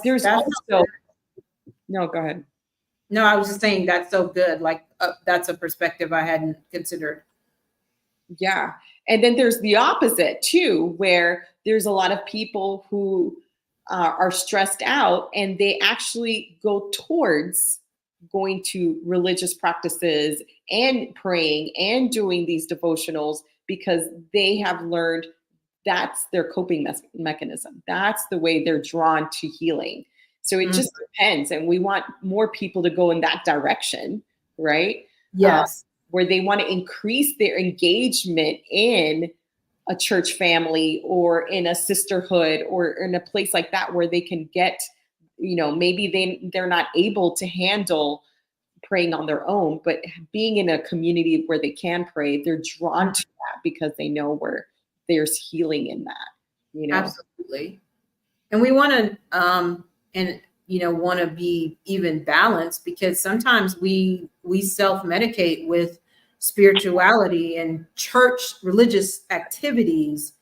There's also no, go ahead. No, I was just saying that's so good. Like that's a perspective I hadn't considered. Yeah. And then there's the opposite too, where there's a lot of people who are stressed out and they actually go towards going to religious practices and praying and doing these devotionals because they have learned that's their coping mechanism. That's the way they're drawn to healing. So it just depends. And we want more people to go in that direction, right? Yes. Where they want to increase their engagement in a church family or in a sisterhood or in a place like that where they can get, maybe they're not able to handle praying on their own, but being in a community where they can pray, they're drawn to that because they know where there's healing in that, Absolutely. And we want to, want to be even balanced because sometimes we self-medicate with spirituality and church religious activities.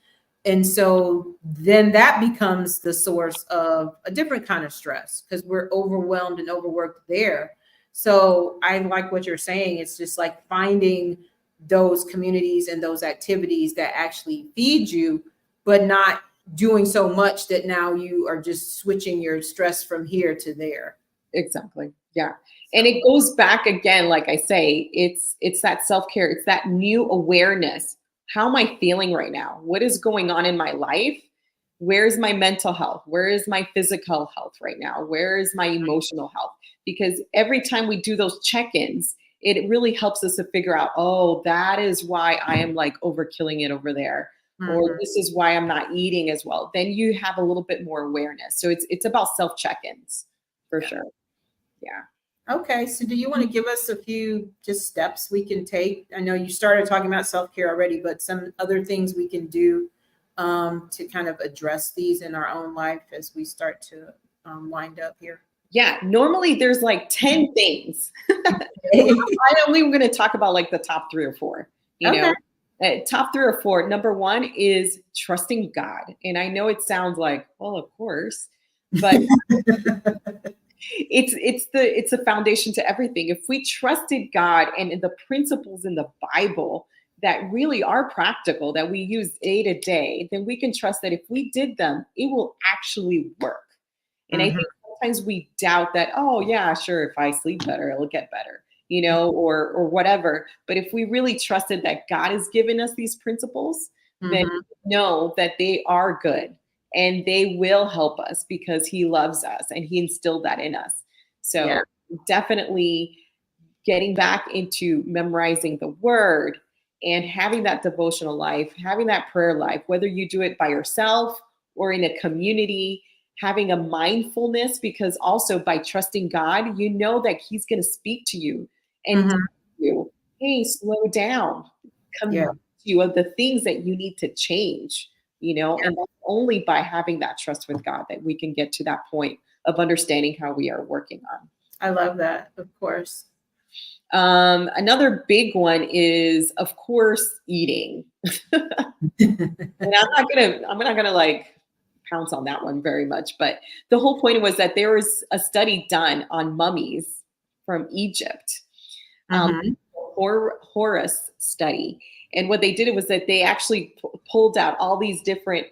And so then that becomes the source of a different kind of stress because we're overwhelmed and overworked there. So I like what you're saying. It's just like finding those communities and those activities that actually feed you, but not doing so much that now you are just switching your stress from here to there. Exactly. Yeah. And it goes back again, like I say, it's that self-care. It's that new awareness. How am I feeling right now? What is going on in my life? Where's my mental health? Where is my physical health right now? Where is my emotional health? Because every time we do those check-ins, it really helps us to figure out, oh, that is why I am like overkilling it over there. Or this is why I'm not eating as well. Then you have a little bit more awareness. So it's about self-check-ins for sure. Yeah. Okay, so do you want to give us a few just steps we can take? I know you started talking about self-care already, but some other things we can do to kind of address these in our own life as we start to wind up here. Yeah, normally there's like 10 things. I only going to talk about like the top 3 or 4, you know. Top 3 or 4. Number 1 is trusting God. And I know it sounds like, well, of course, but it's the foundation to everything. If we trusted God and the principles in the Bible that really are practical, that we use day to day, then we can trust that if we did them, it will actually work. And I think sometimes we doubt that, oh yeah, sure, if I sleep better, it'll get better, you know, or whatever. But if we really trusted that God has given us these principles, then we know that they are good. And they will help us because he loves us and he instilled that in us. So definitely getting back into memorizing the word and having that devotional life, having that prayer life, whether you do it by yourself or in a community, having a mindfulness, because also by trusting God, you know that he's going to speak to you and tell you, hey, slow down, come to you of the things that you need to change. You know, and that's only by having that trust with God that we can get to that point of understanding how we are working on. I love that, of course. Another big one is, of course, eating. And I'm not gonna like pounce on that one very much, but the whole point was that there was a study done on mummies from Egypt, Horus study. And what they did was that they actually pulled out all these different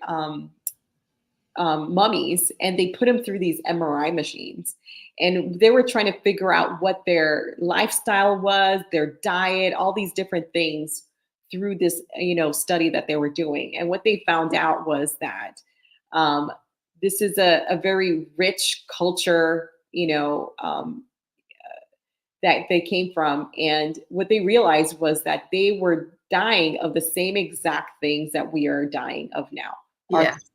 mummies and they put them through these MRI machines. And they were trying to figure out what their lifestyle was, their diet, all these different things through this, you know, study that they were doing. And what they found out was that this is a very rich culture, you know, that they came from. And what they realized was that they were dying of the same exact things that we are dying of now.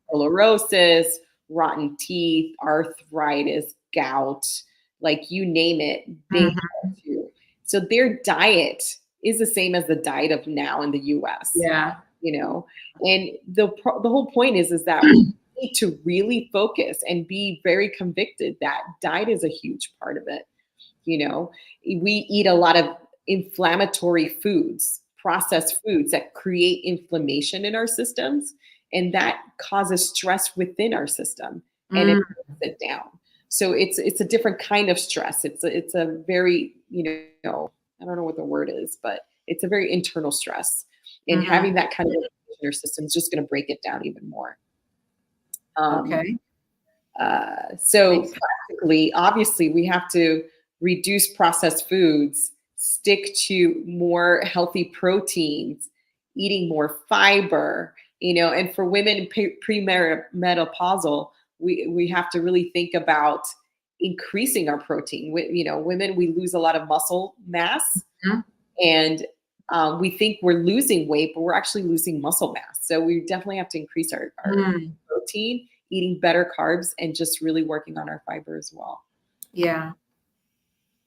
Sclerosis, rotten teeth, arthritis, gout, like you name it, they have to. So their diet is the same as the diet of now in the US. Yeah. You know, and the whole point is that we need to really focus and be very convicted that diet is a huge part of it. You know, we eat a lot of inflammatory foods, processed foods that create inflammation in our systems, and that causes stress within our system, and it breaks it down. So it's a different kind of stress. It's a very, you know, I don't know what the word is, but it's a very internal stress. And having that kind of in your system is just going to break it down even more. So practically, obviously, we have to reduce processed foods, stick to more healthy proteins, eating more fiber, you know, and for women premenopausal, we have to really think about increasing our protein. You know, women, we lose a lot of muscle mass and we think we're losing weight, but we're actually losing muscle mass. So we definitely have to increase our protein, eating better carbs, and just really working on our fiber as well. Yeah.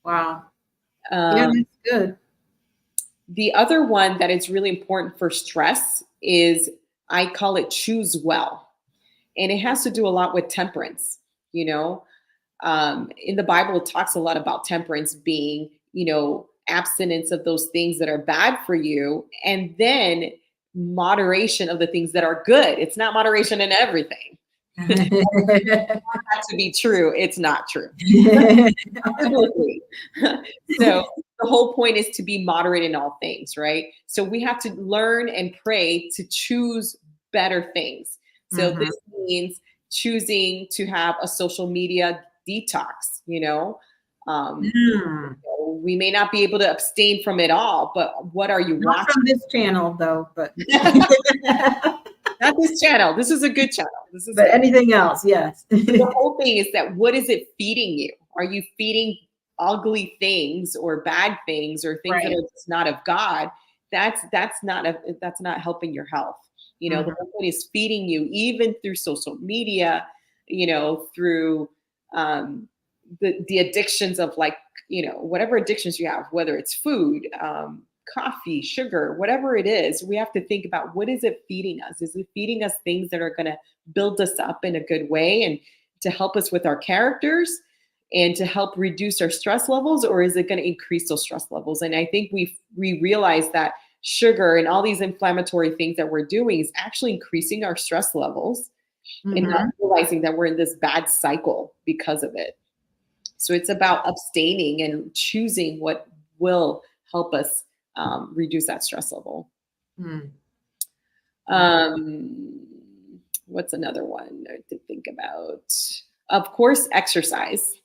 Wow. Yeah, that's good. The other one that is really important for stress is, I call it choose well. And it has to do a lot with temperance. You know, in the Bible, it talks a lot about temperance being, you know, abstinence of those things that are bad for you, and then moderation of the things that are good. It's not moderation in everything. That to be true, it's not true. So the whole point is to be moderate in all things, right? So we have to learn and pray to choose better things. So this means choosing to have a social media detox, you know. We may not be able to abstain from it all, but what are you watching? Not from this channel, though, but not this channel. This is a good channel. But anything else, yes. The whole thing is that, what is it feeding you? Are you feeding ugly things or bad things or things that Right. are just not of God, that's not helping your health. The Mhm. whole point is feeding you, even through social media, through the addictions of, like, whatever addictions you have, whether it's food, coffee, sugar, whatever it is. We have to think about, what is it feeding us? Is it feeding us things that are going to build us up in a good way and to help us with our characters and to help reduce our stress levels, or is it going to increase those stress levels? And I think we realize that sugar and all these inflammatory things that we're doing is actually increasing our stress levels, and not Mhm. realizing that we're in this bad cycle because of it. So it's about abstaining and choosing what will help us reduce that stress level. Mhm. Um, what's another one to think about? Of course, exercise.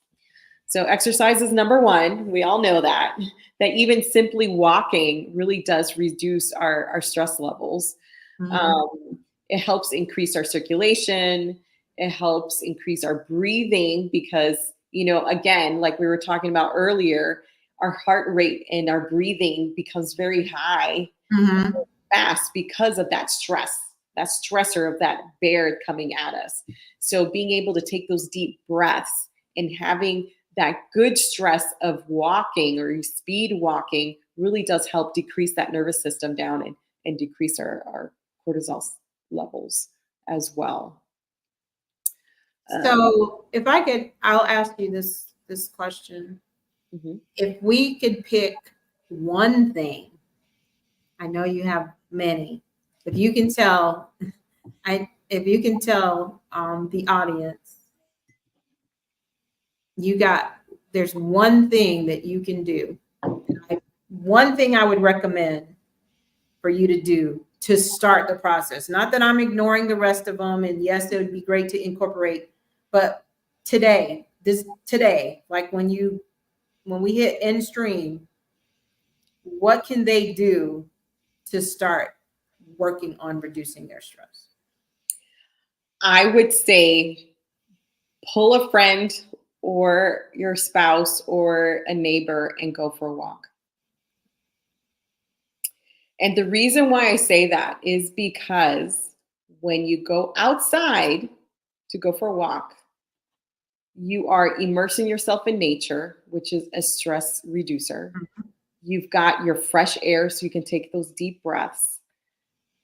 So exercise is number one. We all know that even simply walking really does reduce our stress levels. Mhm. It helps increase our circulation. It helps increase our breathing because, again, like we were talking about earlier, our heart rate and our breathing becomes very high Mhm. fast because of that stressor of that bear coming at us. So being able to take those deep breaths and having that good stress of walking or speed walking really does help decrease that nervous system down and decrease our cortisol levels as well. So I'll ask you this question. Mhm. If we could pick one thing, I know you have many. If you can tell, the audience, there's one thing that you can do. One thing I would recommend for you to do to start the process. Not that I'm ignoring the rest of them, and yes, it would be great to incorporate, but today, like when we hit end stream, what can they do to start working on reducing their stress? I would say pull a friend or your spouse or a neighbor and go for a walk. And the reason why I say that is because when you go outside to go for a walk, you are immersing yourself in nature, which is a stress reducer. You've got your fresh air so you can take those deep breaths.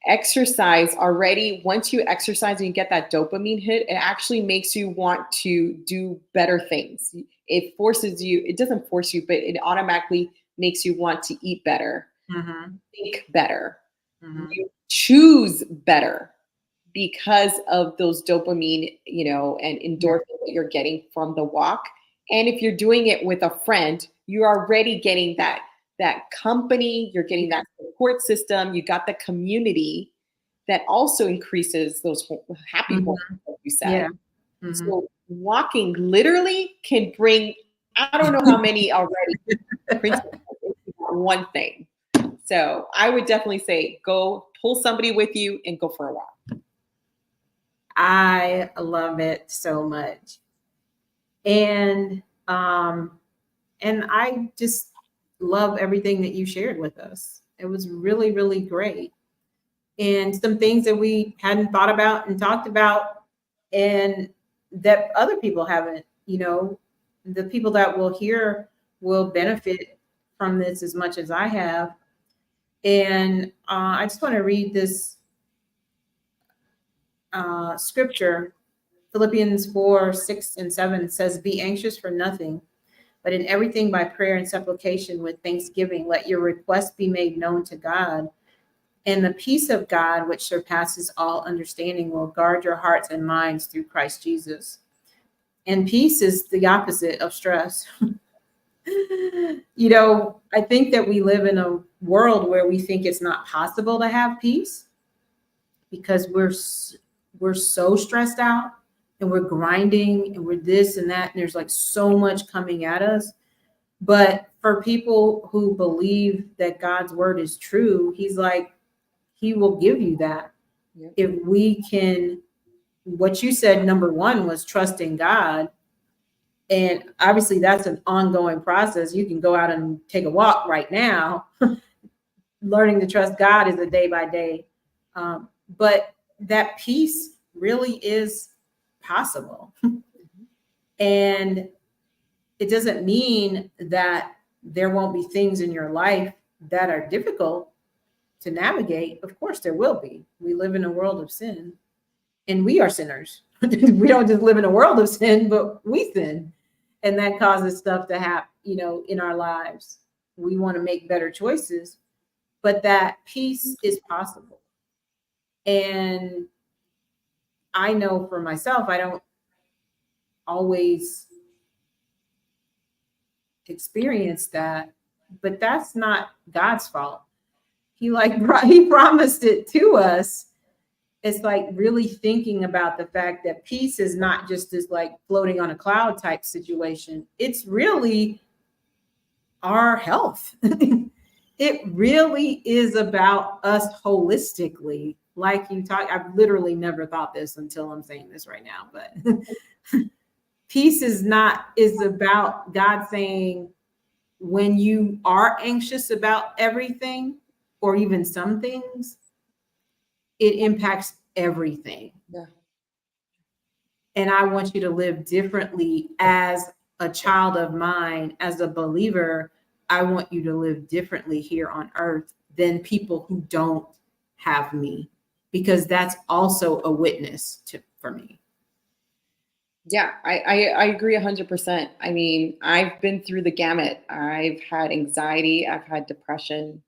Exercise already, once you exercise and you get that dopamine hit, it actually makes you want to do better things. It doesn't force you, but it automatically makes you want to eat better, Mm-hmm. think better, Mm-hmm. you choose better because of those dopamine, and endorphin that you're getting from the walk. And if you're doing it with a friend, you're already getting that company, you're getting that support system, you got the community that also increases those happy Mm-hmm. hormones, like you said. Yeah. Mm-hmm. So walking literally can bring, I don't know how many already, principles into one thing. So I would definitely say go pull somebody with you and go for a walk. I love it so much. And I just love everything that you shared with us. It was really, really great. And some things that we hadn't thought about and talked about, and that other people haven't, the people that will hear will benefit from this as much as I have. And I just want to read this scripture. Philippians 4:6-7 says, "Be anxious for nothing, but in everything by prayer and supplication with thanksgiving, let your requests be made known to God. And the peace of God, which surpasses all understanding, will guard your hearts and minds through Christ Jesus." And peace is the opposite of stress. I think that we live in a world where we think it's not possible to have peace because we're so stressed out and we're grinding and we're this and that, and there's like so much coming at us. But for people who believe that God's word is true, he's like, he will give you that. Yep. If we can, what you said, number one was trust in God. And obviously that's an ongoing process. You can go out and take a walk right now. Learning to trust God is a day by day. But that peace really is possible. And it doesn't mean that there won't be things in your life that are difficult to navigate. Of course, there will be. We live in a world of sin, and we are sinners. We don't just live in a world of sin, but we sin. And that causes stuff to happen, in our lives. We want to make better choices, but that peace is possible. And I know for myself, I don't always experience that, but that's not God's fault. He promised it to us. It's like really thinking about the fact that peace is not just this like floating on a cloud type situation. It's really our health. It really is about us holistically. Like you talk, I've literally never thought this until I'm saying this right now, but peace is about God saying, when you are anxious about everything or even some things, it impacts everything. Yeah. And I want you to live differently as a child of mine, as a believer. I want you to live differently here on earth than people who don't have me, because that's also a witness for me. Yeah, I agree 100%. I mean, I've been through the gamut. I've had anxiety, I've had depression,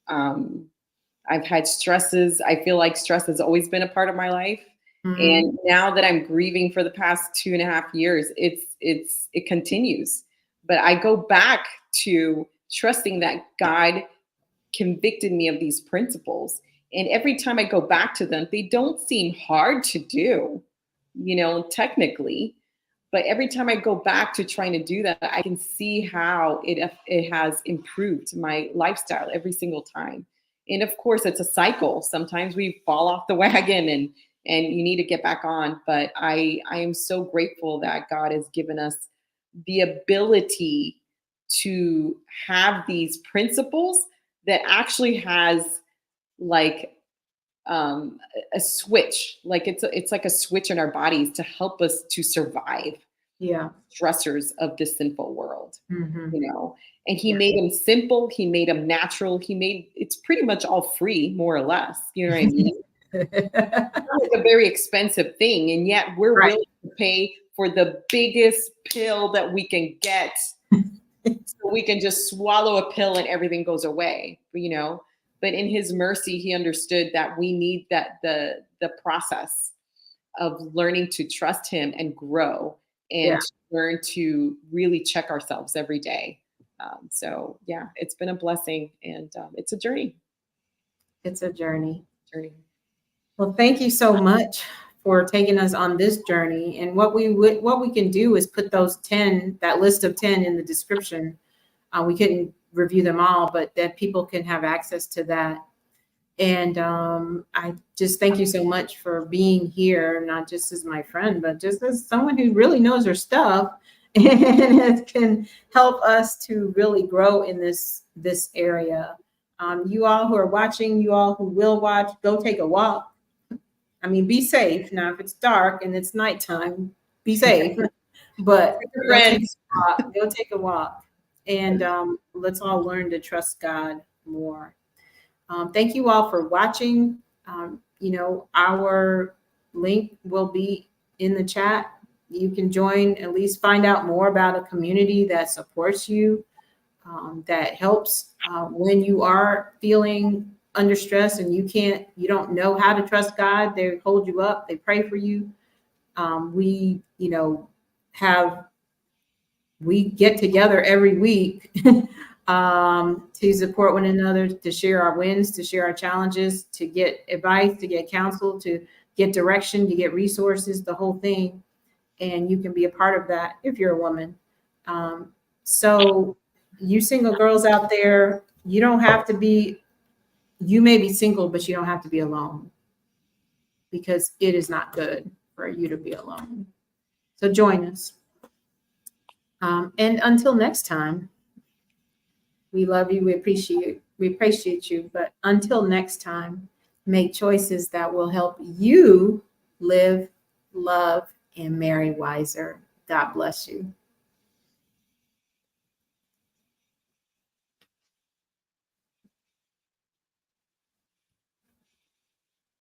I've had stresses. I feel like stress has always been a part of my life. And now that I'm grieving for the past 2.5 years, it continues. But I go back to trusting that God convicted me of these principles. And every time I go back to them, they don't seem hard to do, technically. But every time I go back to trying to do that, I can see how it has improved my lifestyle every single time. And of course, it's a cycle. Sometimes we fall off the wagon and you need to get back on. But I am so grateful that God has given us the ability to have these principles that actually has like a switch, like it's like a switch in our bodies to help us to survive stressors of this sinful world. And he made them simple, he made them natural, it's pretty much all free, more or less, you know what I mean? It's not like a very expensive thing, and yet we're willing to pay for the biggest pill that we can get, so we can just swallow a pill and everything goes away, But in his mercy, he understood that we need the process of learning to trust him and grow and to learn to really check ourselves every day. So yeah, it's been a blessing, and it's a journey. It's a journey. Well, thank you so much for taking us on this journey. And what we can do is put that list of 10 in the description. We couldn't review them all, but that people can have access to that. And I just thank you so much for being here, not just as my friend, but just as someone who really knows her stuff and can help us to really grow in this area. You all who are watching, you all who will watch, go take a walk. I mean, be safe. Now, if it's dark and it's nighttime, be safe. But go take a walk. And let's all learn to trust God more. Thank you all for watching. Our link will be in the chat. You can join, at least find out more about a community that supports you, that helps when you are feeling under stress and you don't know how to trust God. They hold you up. They pray for you. We get together every week to support one another, to share our wins, to share our challenges, to get advice, to get counsel, to get direction, to get resources, the whole thing. And you can be a part of that if you're a woman. So you single girls out there, you may be single, but you don't have to be alone, because it is not good for you to be alone. So join us. And until next time, we love you. We appreciate you. But until next time, make choices that will help you live, love, and marry wiser. God bless you.